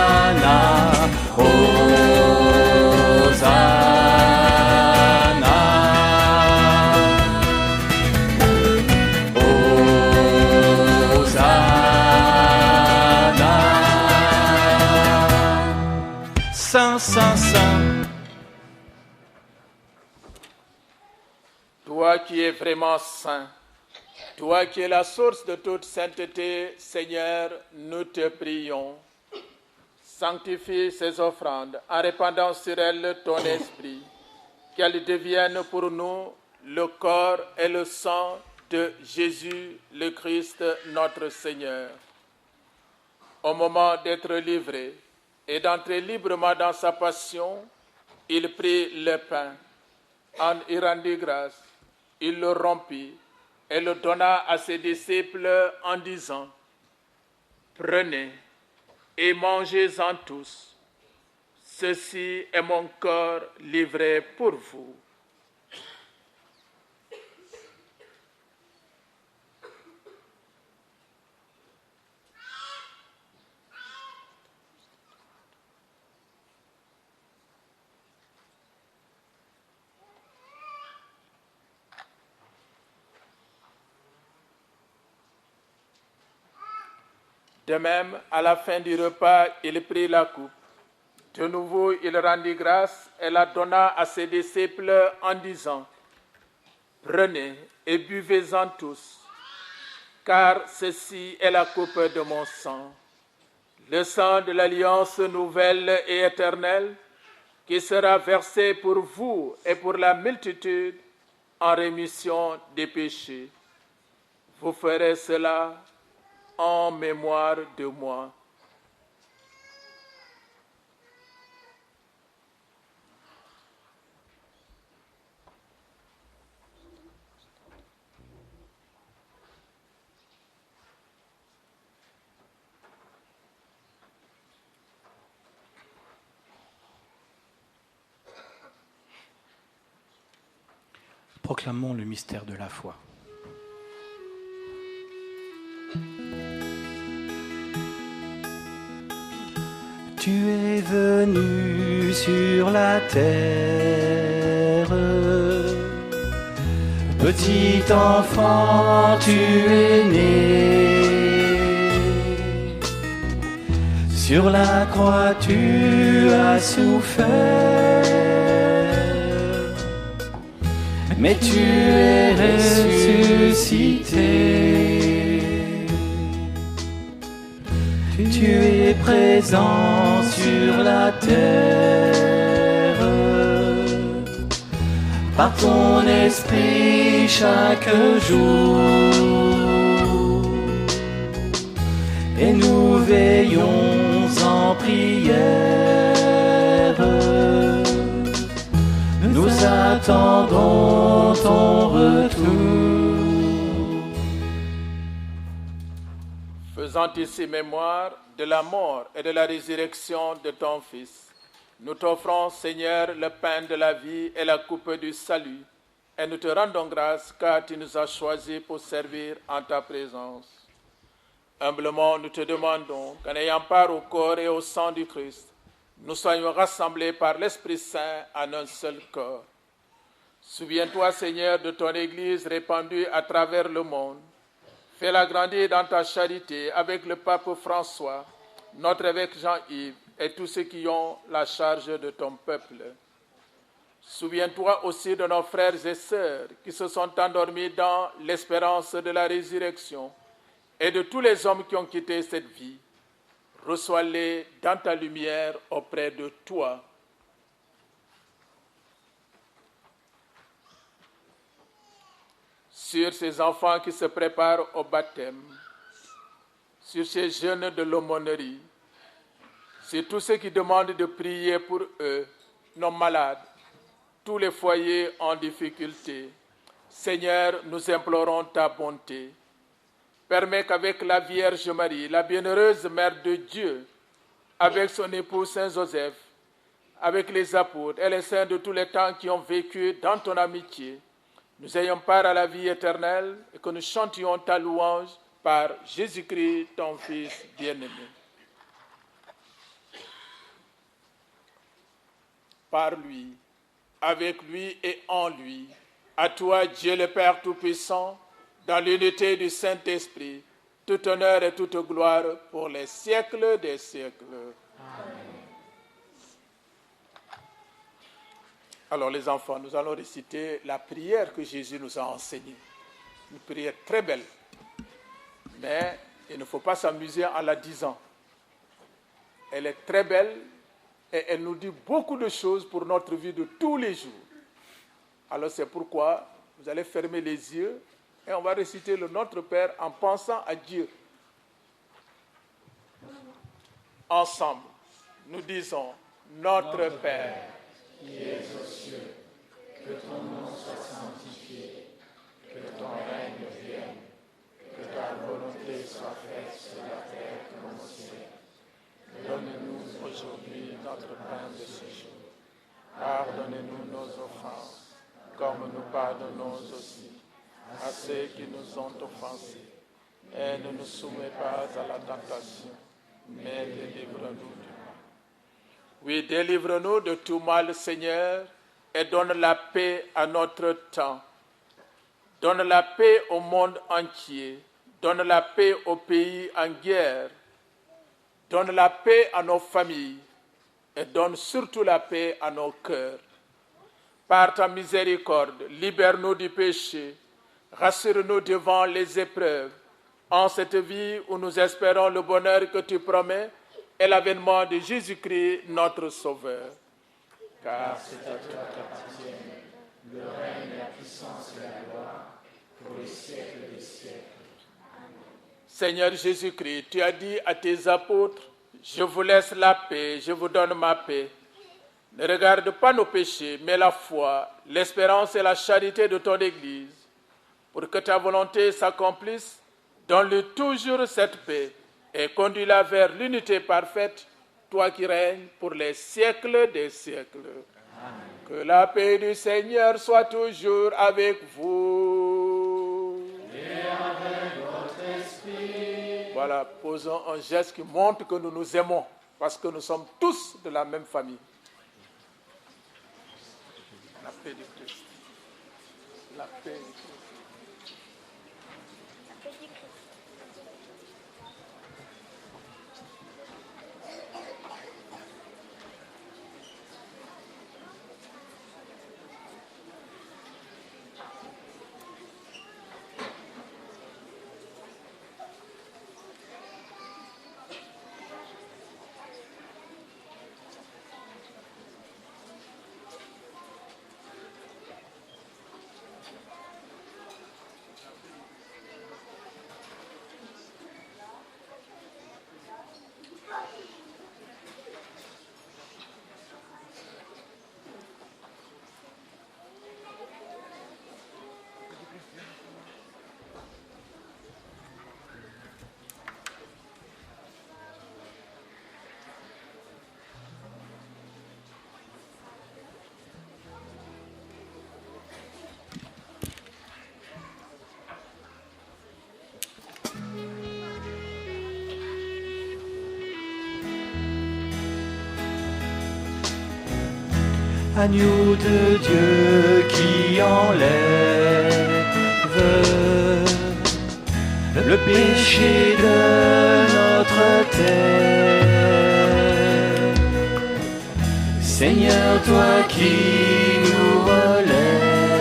Saint, Saint, Saint. Toi qui es vraiment saint, toi qui es la source de toute sainteté, Seigneur, nous te prions. Sanctifie ces offrandes en répandant sur elles ton esprit, qu'elles deviennent pour nous le corps et le sang de Jésus le Christ, notre Seigneur. Au moment d'être livré et d'entrer librement dans sa passion, il prit le pain. En y rendit grâce, il le rompit et le donna à ses disciples en disant : Prenez et mangez-en tous. Ceci est mon corps livré pour vous. De même, à la fin du repas, il prit la coupe. De nouveau, il rendit grâce et la donna à ses disciples en disant : Prenez et buvez-en tous, car ceci est la coupe de mon sang, le sang de l'alliance nouvelle et éternelle, qui sera versé pour vous et pour la multitude en rémission des péchés. Vous ferez cela en mémoire de moi. Proclamons le mystère de la foi. Tu es venu sur la terre, petit enfant, tu es né. Sur la croix, tu as souffert, mais tu es ressuscité. Tu es présent sur la terre, par ton esprit chaque jour. Et nous veillons en prière, nous attendons ton retour. Faisant ici mémoire de la mort et de la résurrection de ton Fils, nous t'offrons, Seigneur, le pain de la vie et la coupe du salut, et nous te rendons grâce car tu nous as choisis pour servir en ta présence. Humblement, nous te demandons qu'en ayant part au corps et au sang du Christ, nous soyons rassemblés par l'Esprit Saint en un seul corps. Souviens-toi, Seigneur, de ton Église répandue à travers le monde. Fais-la grandir dans ta charité avec le pape François, notre évêque Jean-Yves et tous ceux qui ont la charge de ton peuple. Souviens-toi aussi de nos frères et sœurs qui se sont endormis dans l'espérance de la résurrection et de tous les hommes qui ont quitté cette vie. reçois-les dans ta lumière auprès de toi. Sur ces enfants qui se préparent au baptême, sur ces jeunes de l'aumônerie, sur tous ceux qui demandent de prier pour eux, nos malades, tous les foyers en difficulté. Seigneur, nous implorons ta bonté. Permets qu'avec la Vierge Marie, la bienheureuse Mère de Dieu, avec son époux Saint Joseph, avec les apôtres et les saints de tous les temps qui ont vécu dans ton amitié, nous ayons part à la vie éternelle et que nous chantions ta louange par Jésus-Christ, ton Fils bien-aimé. Par lui, avec lui et en lui, à toi, Dieu le Père Tout-Puissant, dans l'unité du Saint-Esprit, tout honneur et toute gloire pour les siècles des siècles. Amen. Alors les enfants, nous allons réciter la prière que Jésus nous a enseignée. Une prière très belle. Mais il ne faut pas s'amuser en la disant. Elle est très belle et elle nous dit beaucoup de choses pour notre vie de tous les jours. Alors c'est pourquoi vous allez fermer les yeux et on va réciter le Notre Père en pensant à Dieu. Ensemble, nous disons Notre Père, qui es aux cieux, que ton nom soit sanctifié, que ton règne vienne, que ta volonté soit faite sur la terre comme au ciel. Donne-nous aujourd'hui notre pain de ce jour. Pardonnez-nous nos offenses, comme nous pardonnons aussi à ceux qui nous ont offensés. Et ne nous soumets pas à la tentation, mais délivre-nous du mal. Oui, délivre-nous de tout mal, Seigneur, et donne la paix à notre temps. Donne la paix au monde entier. Donne la paix au pays en guerre. Donne la paix à nos familles. Et donne surtout la paix à nos cœurs. Par ta miséricorde, libère-nous du péché. Rassure-nous devant les épreuves. En cette vie où nous espérons le bonheur que tu promets, et l'avènement de Jésus-Christ, notre Sauveur. Car c'est à toi qu'appartiennent le règne, la puissance et la gloire pour les siècles des siècles. Seigneur Jésus-Christ, tu as dit à tes apôtres, je vous laisse la paix, je vous donne ma paix. Ne regarde pas nos péchés, mais la foi, l'espérance et la charité de ton Église. Pour que ta volonté s'accomplisse, donne-lui toujours cette paix et conduis-la vers l'unité parfaite, toi qui règnes pour les siècles des siècles. Amen. Que la paix du Seigneur soit toujours avec vous. Et avec votre esprit. Voilà, posons un geste qui montre que nous nous aimons, parce que nous sommes tous de la même famille. La paix du Christ. La paix du Christ. Agneau de Dieu qui enlève le péché de notre terre. Seigneur, toi qui nous relèves,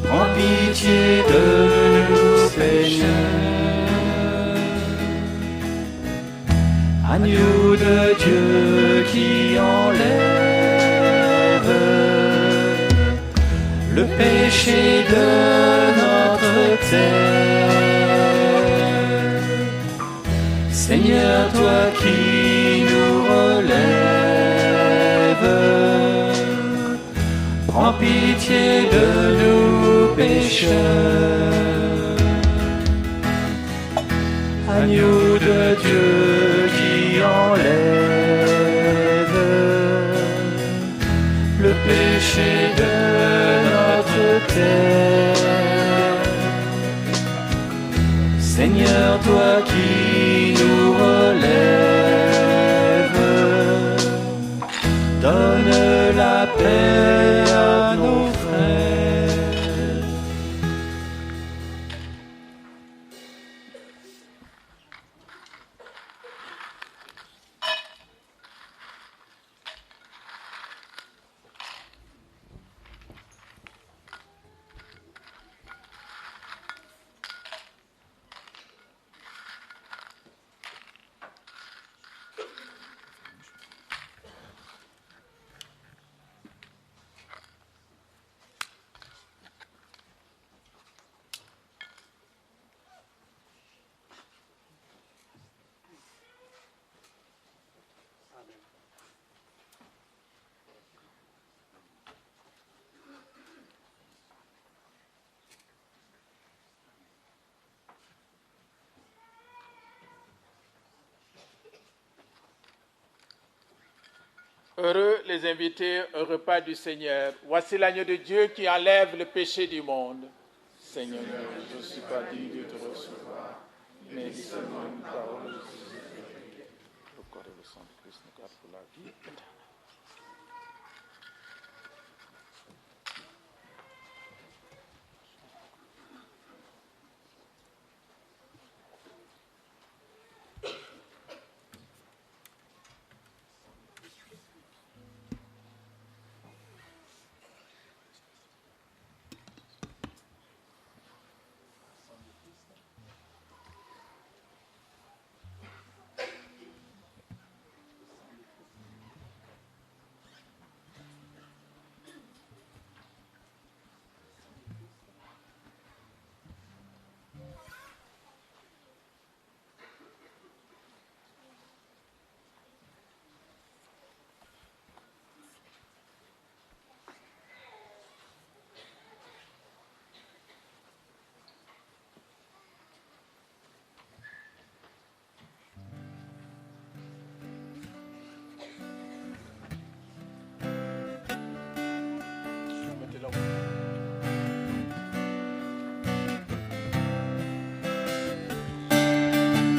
prends pitié de nous pécheurs. Agneau de Dieu qui enlève le péché de notre terre. Seigneur, toi qui nous relèves, prends pitié de nous pécheurs. Agneau de Dieu qui enlève le péché de notre terre. Seigneur, toi qui nous relèves, donne la paix à nos frères. Heureux les invités au repas du Seigneur. Voici l'agneau de Dieu qui enlève le péché du monde. Seigneur, je ne suis pas digne de te recevoir, mais dis seulement une parole. Le corps et le sang de Christ nous garde pour la vie éternelle.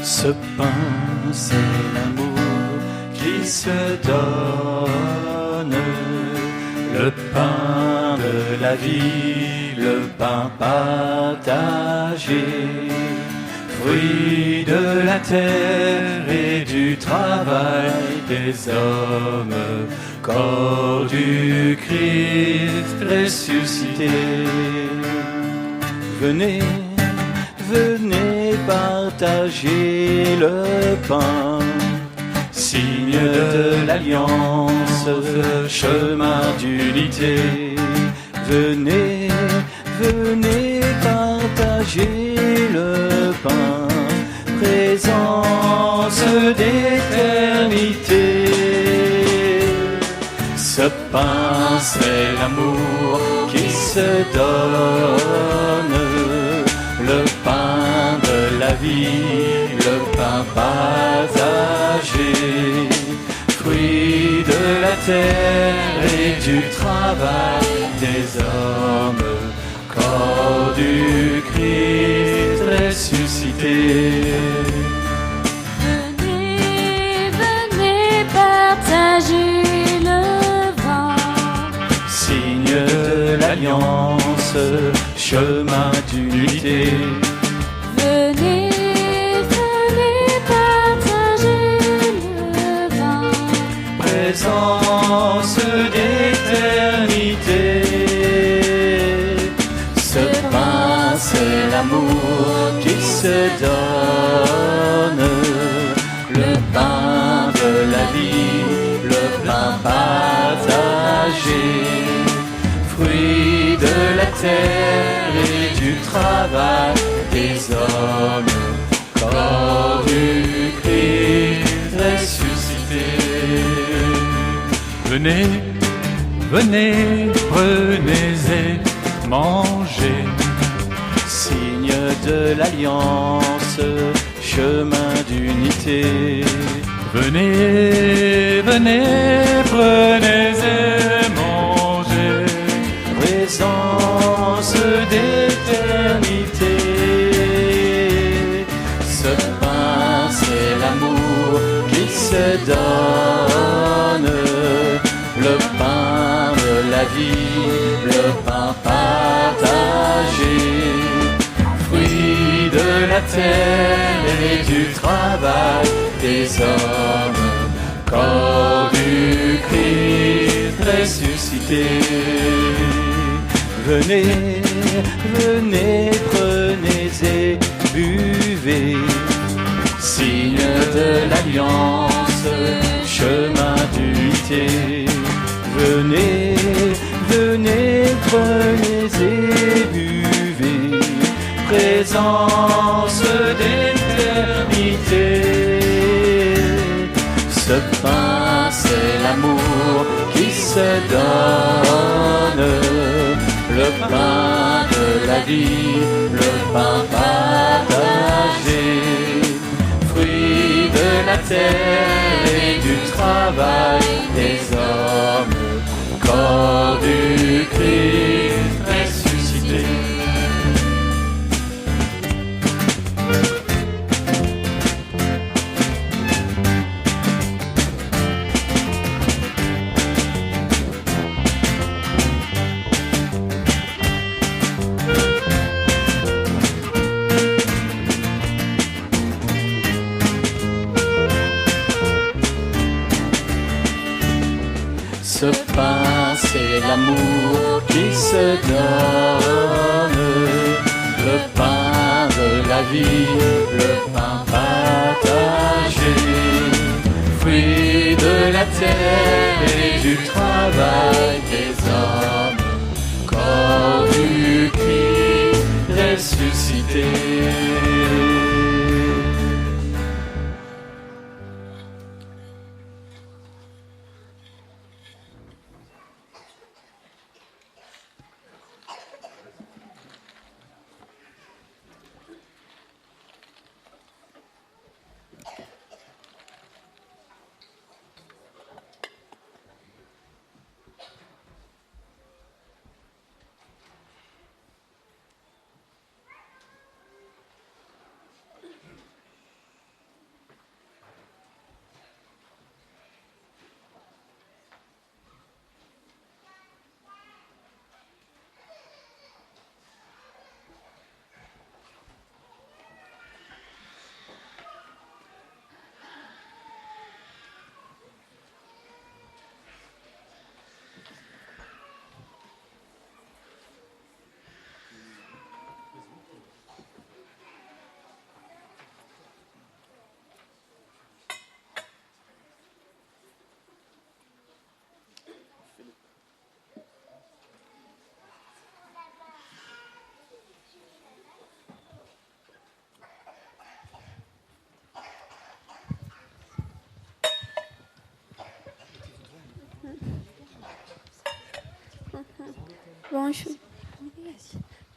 Ce pain, c'est l'amour qui se donne, le pain de la vie, le pain partagé, fruit de la terre et du travail des hommes, corps du Christ ressuscité. Venez, venez partager le pain, signe de l'alliance, chemin d'unité. Venez, venez partager le pain, présence d'éternité. Ce pain, c'est l'amour qui se donne, le pain de la vie, le pain partagé, fruit de la terre et du travail des hommes, corps du Christ ressuscité. Venez, venez partager le vin, signe de l'alliance, chemin d'unité. venez, venez partager le vin, Présence d'éternité. Ce pain, c'est l'amour qui se donne, le pain pain partagé, fruit de la terre et du travail des hommes, corps du Christ ressuscité. Venez, venez, prenez et mangez, signe de l'alliance, chemin d'unité. Venez, venez, prenez et mangez, présence d'éternité. Ce pain, c'est l'amour qui se donne, le pain de la vie, le pain partagé, fruit de la terre et du travail des hommes, corps du Christ ressuscité. Venez, venez, prenez et buvez, signe de l'alliance, chemin d'unité. Venez, venez, prenez et buvez, présence d'éternité. Ce pain, c'est l'amour qui se donne, le pain de la vie, le pain partagé, fruit de la terre et du travail des hommes, corps du Christ ressuscité. Ce pain, c'est l'amour qui se donne, le pain de la vie, le pain partagé, fruit de la terre et du travail des hommes, corps du Christ ressuscité.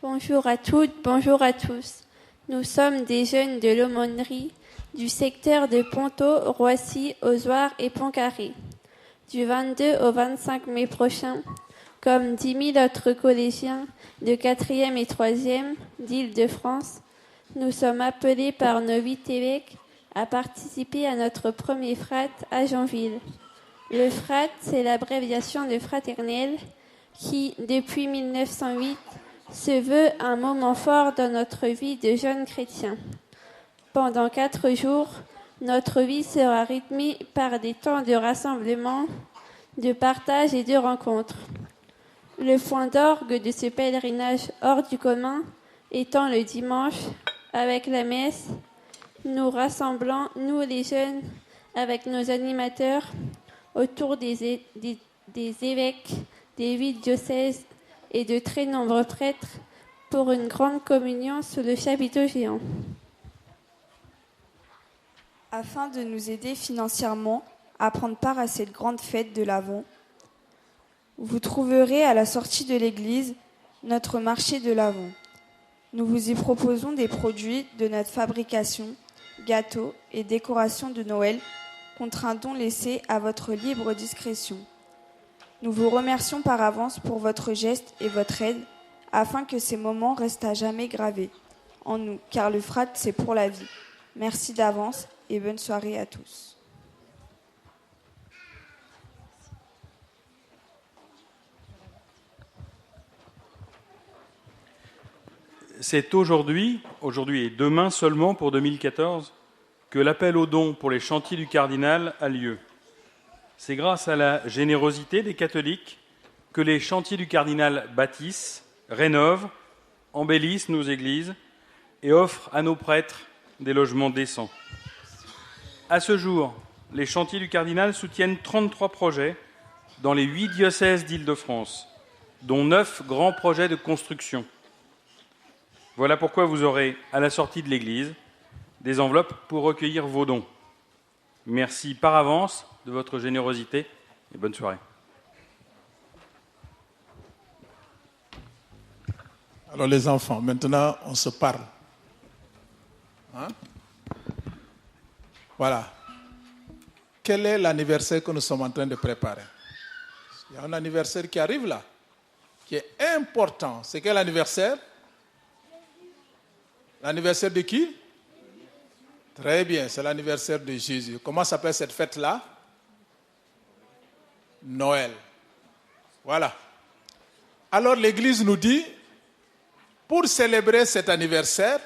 Bonjour à toutes, bonjour à tous. Nous sommes des jeunes de l'aumônerie du secteur de Ponto, Roissy, Ozoir et Pontcarré. Du 22 au 25 mai prochain, comme 10 000 autres collégiens de 4e et 3e d'Île-de-France, nous sommes appelés par nos 8 évêques à participer à notre premier frat à Janville. Le frat, c'est l'abréviation de fraternelle qui, depuis 1908, se veut un moment fort dans notre vie de jeunes chrétiens. Pendant 4 jours, notre vie sera rythmée par des temps de rassemblement, de partage et de rencontres. Le point d'orgue de ce pèlerinage hors du commun étant le dimanche, avec la messe, nous rassemblant, nous les jeunes, avec nos animateurs, autour des évêques des 8 diocèses et de très nombreux prêtres pour une grande communion sous le chapiteau géant. Afin de nous aider financièrement à prendre part à cette grande fête de l'Avent, vous trouverez à la sortie de l'église notre marché de l'Avent. Nous vous y proposons des produits de notre fabrication, gâteaux et décorations de Noël, contre un don laissé à votre libre discrétion. Nous vous remercions par avance pour votre geste et votre aide, afin que ces moments restent à jamais gravés en nous, car le FRAT, c'est pour la vie. Merci d'avance et bonne soirée à tous. C'est aujourd'hui et demain seulement pour 2014, que l'appel aux dons pour les chantiers du Cardinal a lieu. C'est grâce à la générosité des catholiques que les chantiers du Cardinal bâtissent, rénovent, embellissent nos églises et offrent à nos prêtres des logements décents. À ce jour, les chantiers du Cardinal soutiennent 33 projets dans les 8 diocèses d'Île-de-France, dont 9 grands projets de construction. Voilà pourquoi vous aurez, à la sortie de l'église, des enveloppes pour recueillir vos dons. Merci par avance de votre générosité et bonne soirée. Alors les enfants, maintenant on se parle. Hein? Voilà. Quel est l'anniversaire que nous sommes en train de préparer? Il y a un anniversaire qui arrive là, qui est important. C'est quel anniversaire? L'anniversaire de qui? Très bien, c'est l'anniversaire de Jésus. Comment s'appelle cette fête-là? Noël. Voilà. Alors l'Église nous dit, pour célébrer cet anniversaire,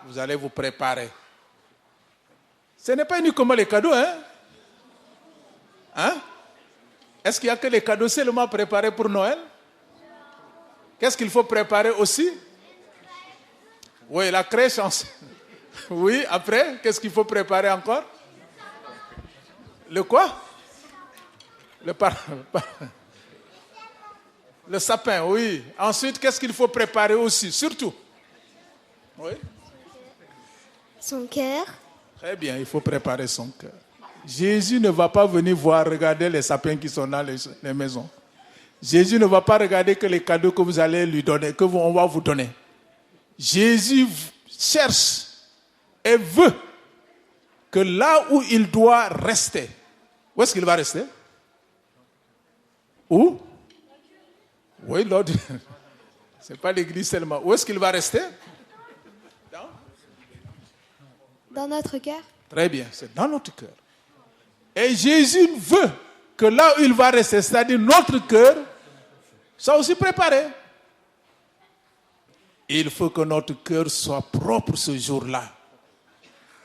vous allez vous préparer. Ce n'est pas uniquement les cadeaux, hein? Est-ce qu'il n'y a que les cadeaux seulement préparés pour Noël? Qu'est-ce qu'il faut préparer aussi? Oui, la crèche. Oui, après, qu'est-ce qu'il faut préparer encore? Le quoi? Le sapin, oui. Ensuite, qu'est-ce qu'il faut préparer aussi? Surtout. Oui. Son cœur. Très bien, il faut préparer son cœur. Jésus ne va pas venir regarder les sapins qui sont dans les maisons. Jésus ne va pas regarder que les cadeaux que vous allez lui donner, on va vous donner. Jésus cherche et veut que là où il doit rester, où est-ce qu'il va rester? Où? Oui, Lord. Ce n'est pas l'église seulement. Où est-ce qu'il va rester? Dans notre cœur. Très bien, c'est dans notre cœur. Et Jésus veut que là où il va rester, c'est-à-dire notre cœur, soit aussi préparé. Il faut que notre cœur soit propre ce jour-là.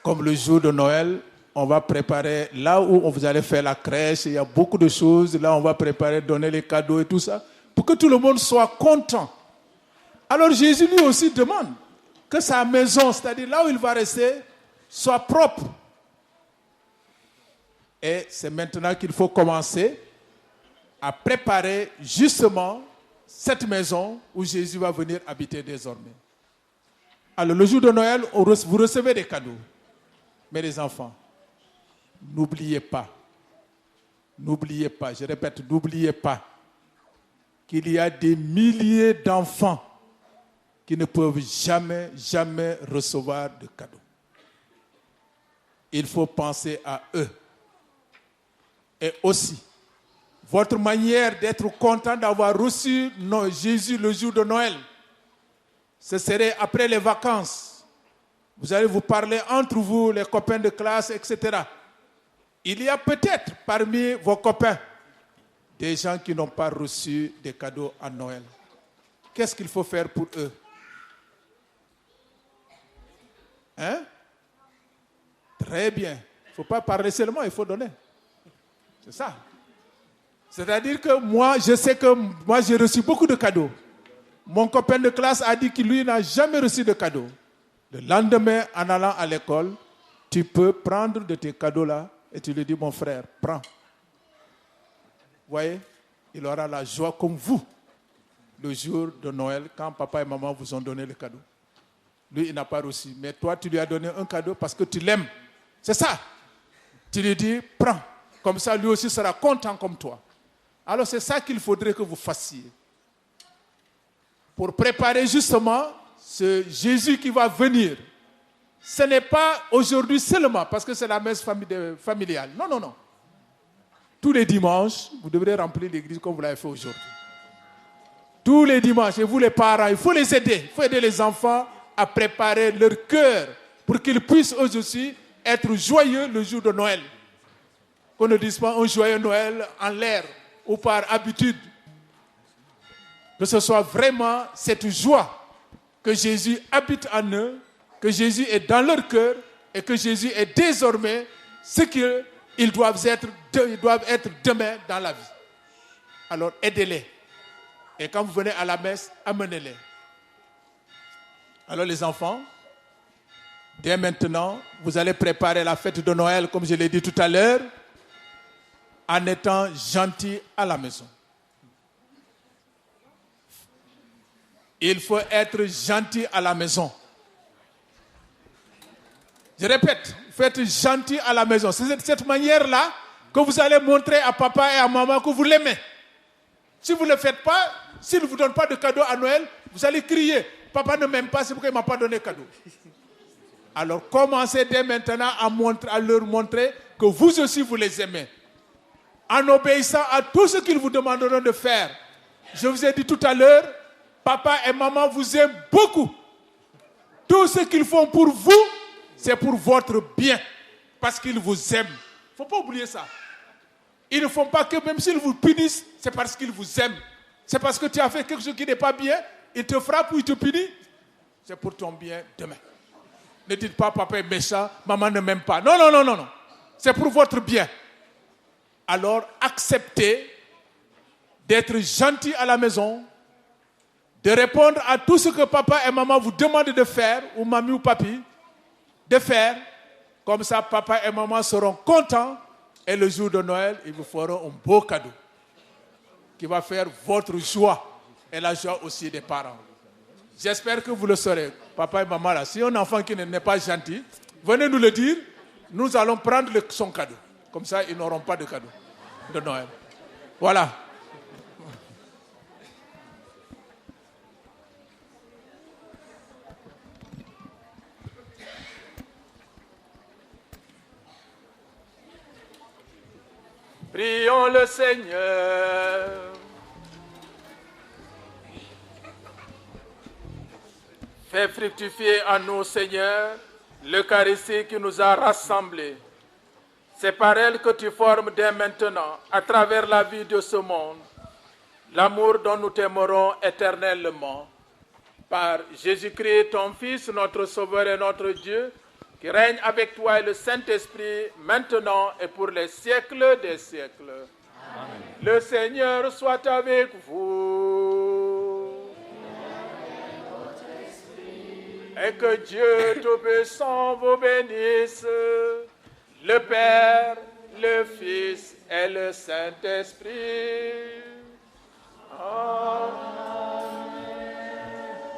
Comme le jour de Noël, on va préparer là où vous allez faire la crèche, il y a beaucoup de choses. Là, on va préparer, donner les cadeaux et tout ça, pour que tout le monde soit content. Alors Jésus lui aussi demande que sa maison, c'est-à-dire là où il va rester, soit propre. Et c'est maintenant qu'il faut commencer à préparer justement cette maison où Jésus va venir habiter désormais. Alors le jour de Noël, vous recevez des cadeaux. Mais les enfants, n'oubliez pas, je répète, n'oubliez pas qu'il y a des milliers d'enfants qui ne peuvent jamais recevoir de cadeaux. Il faut penser à eux. Et aussi, votre manière d'être content d'avoir reçu Jésus le jour de Noël, ce serait après les vacances. Vous allez vous parler entre vous, les copains de classe, etc. Il y a peut-être parmi vos copains des gens qui n'ont pas reçu des cadeaux à Noël. Qu'est-ce qu'il faut faire pour eux? Hein? Très bien. Il ne faut pas parler seulement, il faut donner. C'est ça. C'est-à-dire que moi, je sais que moi, j'ai reçu beaucoup de cadeaux. Mon copain de classe a dit qu'il lui n'a jamais reçu de cadeaux. Le lendemain, en allant à l'école, tu peux prendre de tes cadeaux-là et tu lui dis, mon frère, prends. Vous voyez, il aura la joie comme vous, le jour de Noël, quand papa et maman vous ont donné le cadeau. Lui, il n'a pas reçu. Mais toi, tu lui as donné un cadeau parce que tu l'aimes. C'est ça. Tu lui dis, prends. Comme ça, lui aussi sera content comme toi. Alors, c'est ça qu'il faudrait que vous fassiez. Pour préparer justement ce Jésus qui va venir. Ce n'est pas aujourd'hui seulement parce que c'est la messe familiale. Non, non, non. Tous les dimanches, vous devrez remplir l'église comme vous l'avez fait aujourd'hui. Tous les dimanches, et vous les parents, il faut les aider. Il faut aider les enfants à préparer leur cœur pour qu'ils puissent eux aussi être joyeux le jour de Noël. Qu'on ne dise pas un joyeux Noël en l'air ou par habitude. Que ce soit vraiment cette joie que Jésus habite en eux, que Jésus est dans leur cœur et que Jésus est désormais ce qu'ils doivent être demain dans la vie. Alors aidez-les. Et quand vous venez à la messe, amenez-les. Alors les enfants, dès maintenant, vous allez préparer la fête de Noël, comme je l'ai dit tout à l'heure, en étant gentils à la maison. Il faut être gentil à la maison. Je répète, il faut être gentil à la maison. C'est de cette manière-là que vous allez montrer à papa et à maman que vous l'aimez. Si vous ne le faites pas, s'il ne vous donne pas de cadeau à Noël, vous allez crier. Papa ne m'aime pas, c'est pourquoi il ne m'a pas donné de cadeau. Alors commencez dès maintenant à leur montrer que vous aussi vous les aimez. En obéissant à tout ce qu'ils vous demanderont de faire. Je vous ai dit tout à l'heure, papa et maman vous aiment beaucoup. Tout ce qu'ils font pour vous, c'est pour votre bien. Parce qu'ils vous aiment. Il ne faut pas oublier ça. Ils ne font pas que même s'ils vous punissent, c'est parce qu'ils vous aiment. C'est parce que tu as fait quelque chose qui n'est pas bien, ils te frappent ou ils te punissent. C'est pour ton bien demain. Ne dites pas papa est méchant, maman ne m'aime pas. Non, non, non, non, non. C'est pour votre bien. Alors acceptez d'être gentil à la maison, de répondre à tout ce que papa et maman vous demandent de faire, ou mamie ou papi, de faire. Comme ça, papa et maman seront contents. Et le jour de Noël, ils vous feront un beau cadeau qui va faire votre joie et la joie aussi des parents. J'espère que vous le saurez, papa et maman. Là, si un enfant qui n'est pas gentil, venez nous le dire. Nous allons prendre son cadeau. Comme ça, ils n'auront pas de cadeau de Noël. Voilà. Prions le Seigneur. Fais fructifier en nous, Seigneur, l'Eucharistie qui nous a rassemblés. C'est par elle que tu formes dès maintenant, à travers la vie de ce monde, l'amour dont nous t'aimerons éternellement. Par Jésus-Christ, ton Fils, notre Sauveur et notre Dieu, qui règne avec toi et le Saint-Esprit, maintenant et pour les siècles des siècles. Amen. Le Seigneur soit avec vous. Et que Dieu Tout-Puissant vous bénisse, le Père, le Fils et le Saint-Esprit. Amen.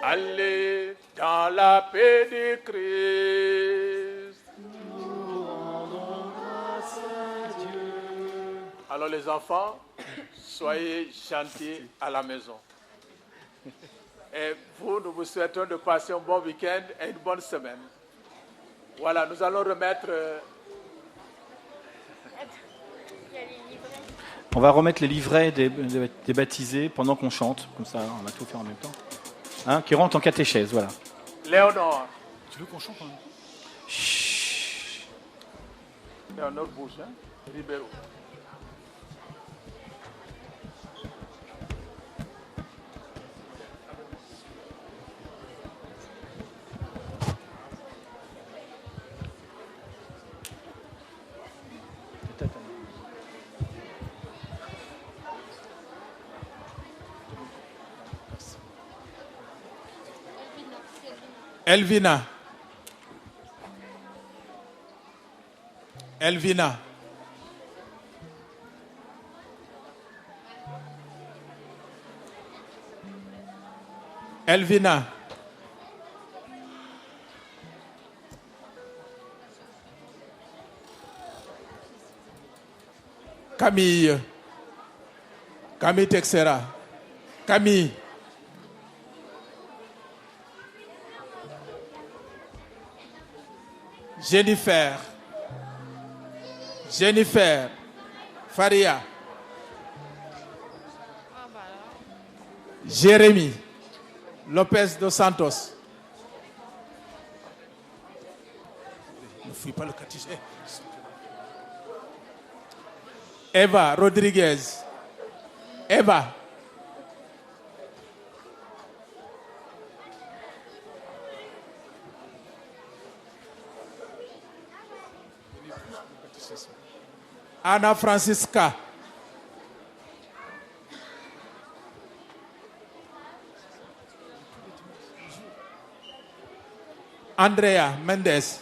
Allez dans la paix du Christ. Nous rendons grâce à Dieu. Alors les enfants, soyez gentils à la maison. Et vous, nous vous souhaitons de passer un bon week-end et une bonne semaine. Voilà, nous allons remettre... On va remettre les livrets des baptisés pendant qu'on chante. Comme ça, on va tout faire en même temps. Hein, qui rentrent en catéchèse, voilà. Léonore. Tu veux qu'on chante quand même? Chut. Léonore bouge, hein? Libéraux. Elvina. Elvina. Elvina. Camille. Camille Texera. Camille. Jennifer. Jennifer. Faria. Jérémy. Lopez dos Santos. Ne fouille pas le catéchisme. Eva Rodriguez. Eva. Ana Francisca. Andrea Mendes.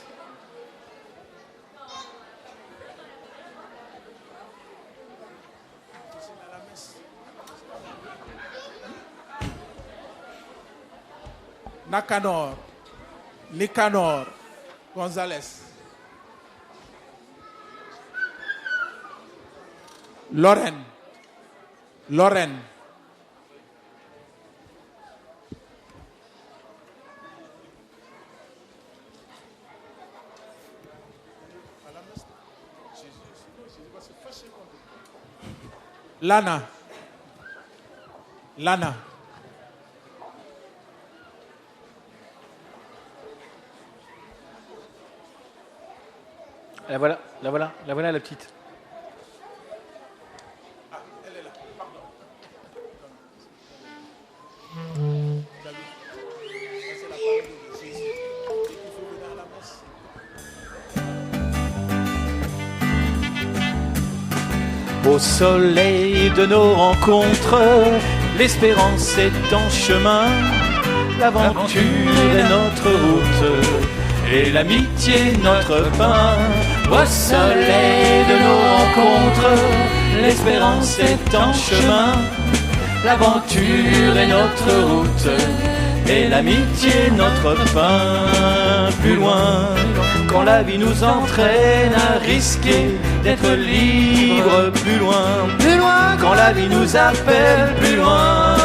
Nicanor González. Lorraine. Lana. La voilà la petite. Ah, elle est là, pardon. C'est la parole de Jésus. Il faut venir à la messe. Au soleil de nos rencontres, l'espérance est en chemin, l'aventure est notre route et l'amitié notre pain. Au soleil de nos rencontres, l'espérance est en chemin, l'aventure est notre route et l'amitié notre pain. Plus loin, quand la vie nous entraîne à risquer d'être libre, plus loin, quand la vie nous appelle, plus loin,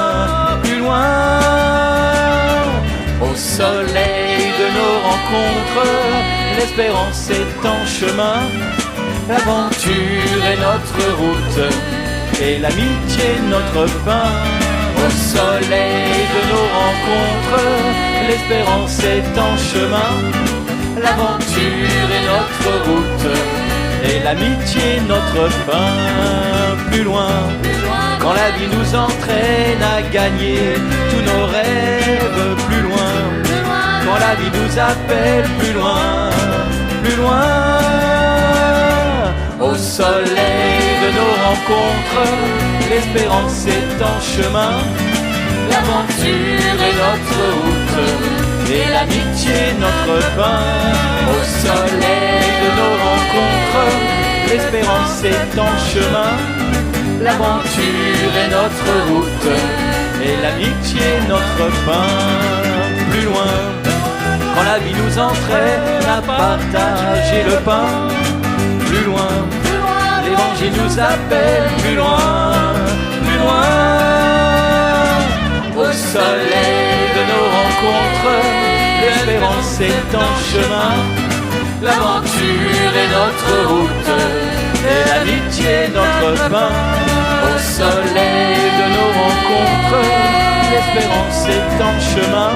au soleil de nos rencontres, l'espérance est en chemin, l'aventure est notre route et l'amitié notre pain. Au soleil de nos rencontres, l'espérance est en chemin, l'aventure est notre route et l'amitié notre pain. Plus loin, quand la vie nous entraîne à gagner tous nos rêves, plus loin, quand la vie nous appelle, plus loin, au soleil de nos rencontres, l'espérance est en chemin, l'aventure est notre route et l'amitié notre pain. Au soleil de nos rencontres, l'espérance est en chemin, l'aventure est notre route et l'amitié notre pain. Plus loin, quand la vie nous entraîne à partager le pain, plus loin, l'évangile nous appelle, plus loin, au soleil de nos rencontres, l'espérance est en chemin, l'aventure est notre route et l'amitié notre pain. Au soleil de nos rencontres, l'espérance est en chemin,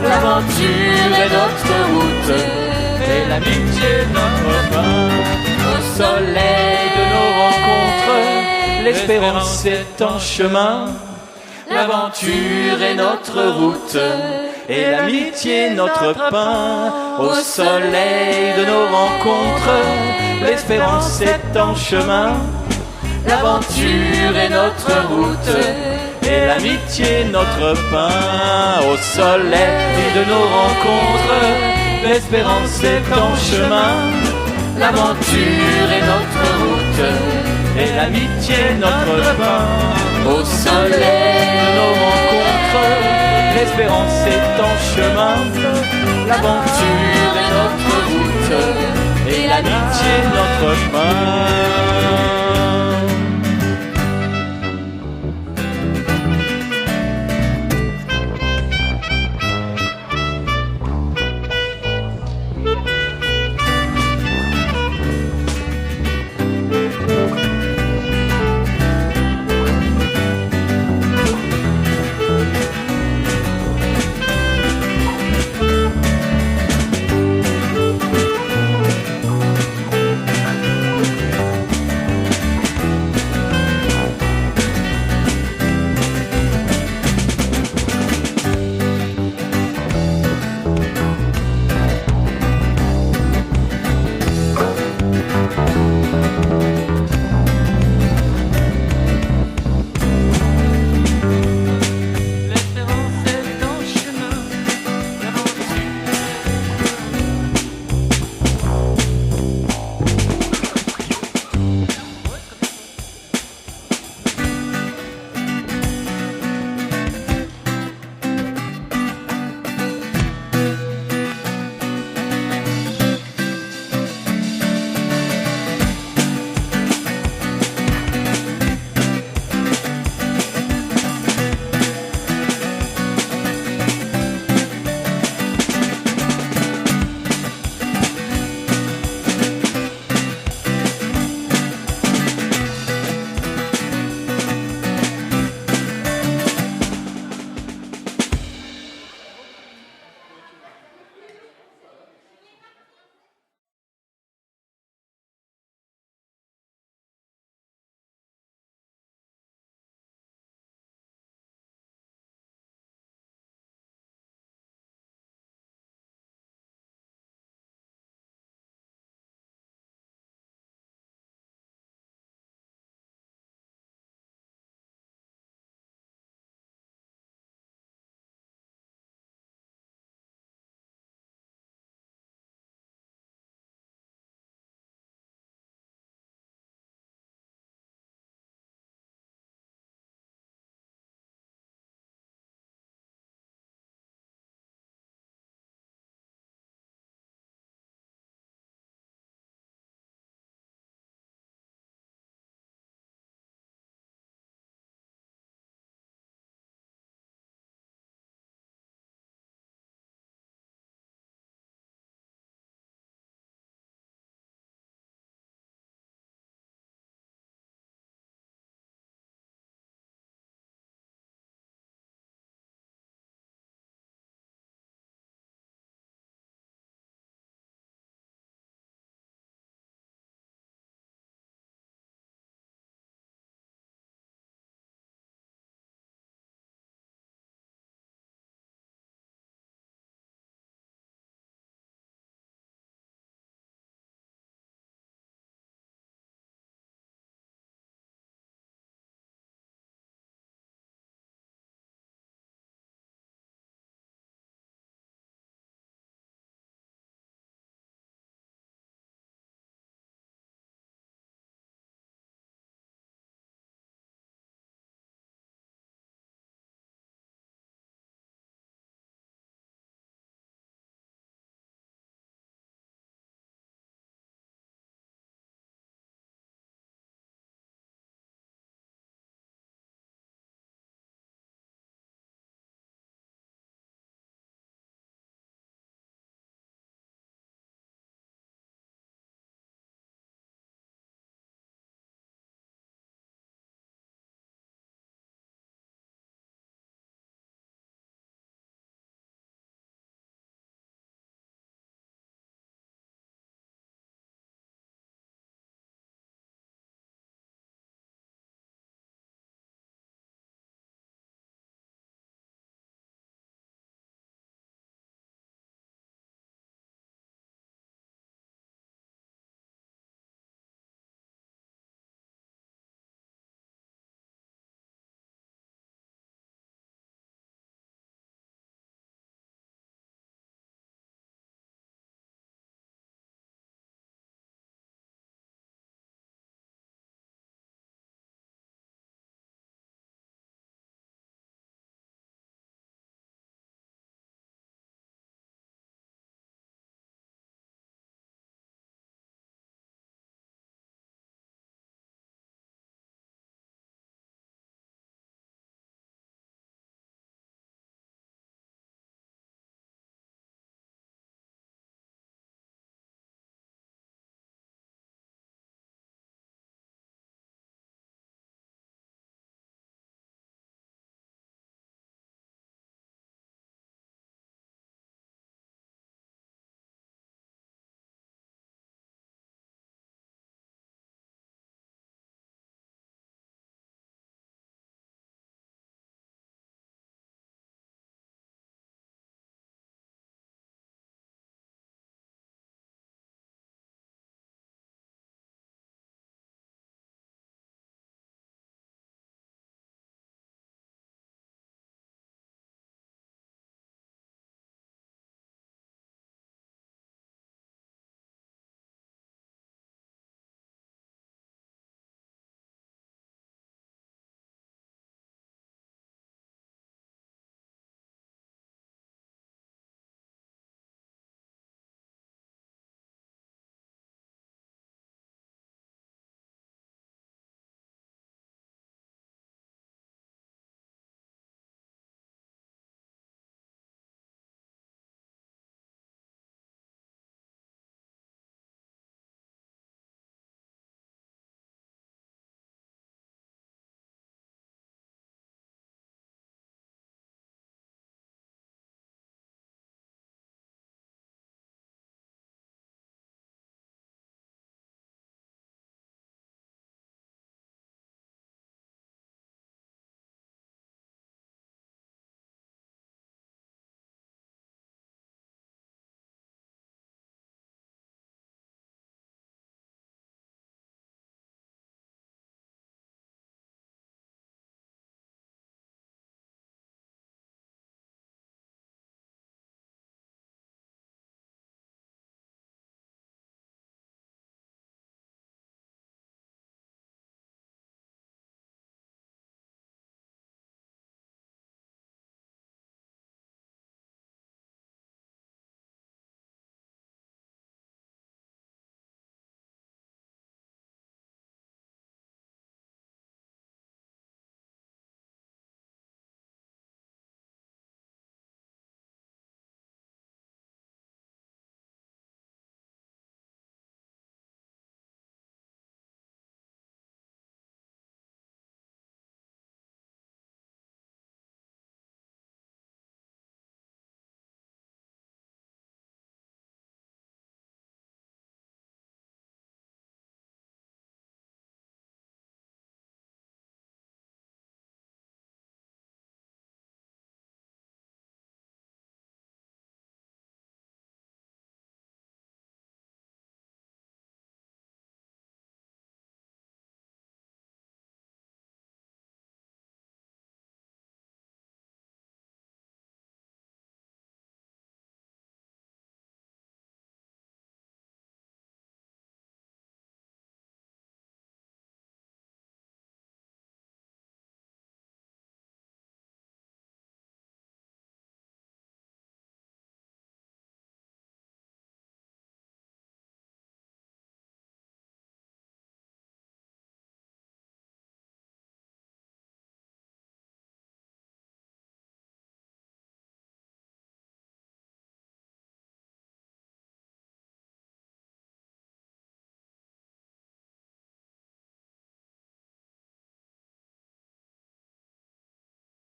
l'aventure est notre route et l'amitié notre pain. Au soleil de nos rencontres, l'espérance est en chemin, l'aventure est notre route et l'amitié notre pain. Au soleil de nos rencontres, l'espérance est en chemin, l'aventure est notre route et l'amitié notre pain. Au soleil de nos rencontres, l'espérance est en chemin, l'aventure est notre route et l'amitié notre pain. Au soleil de nos rencontres, l'espérance est en chemin, l'aventure est notre route, et l'amitié notre chemin.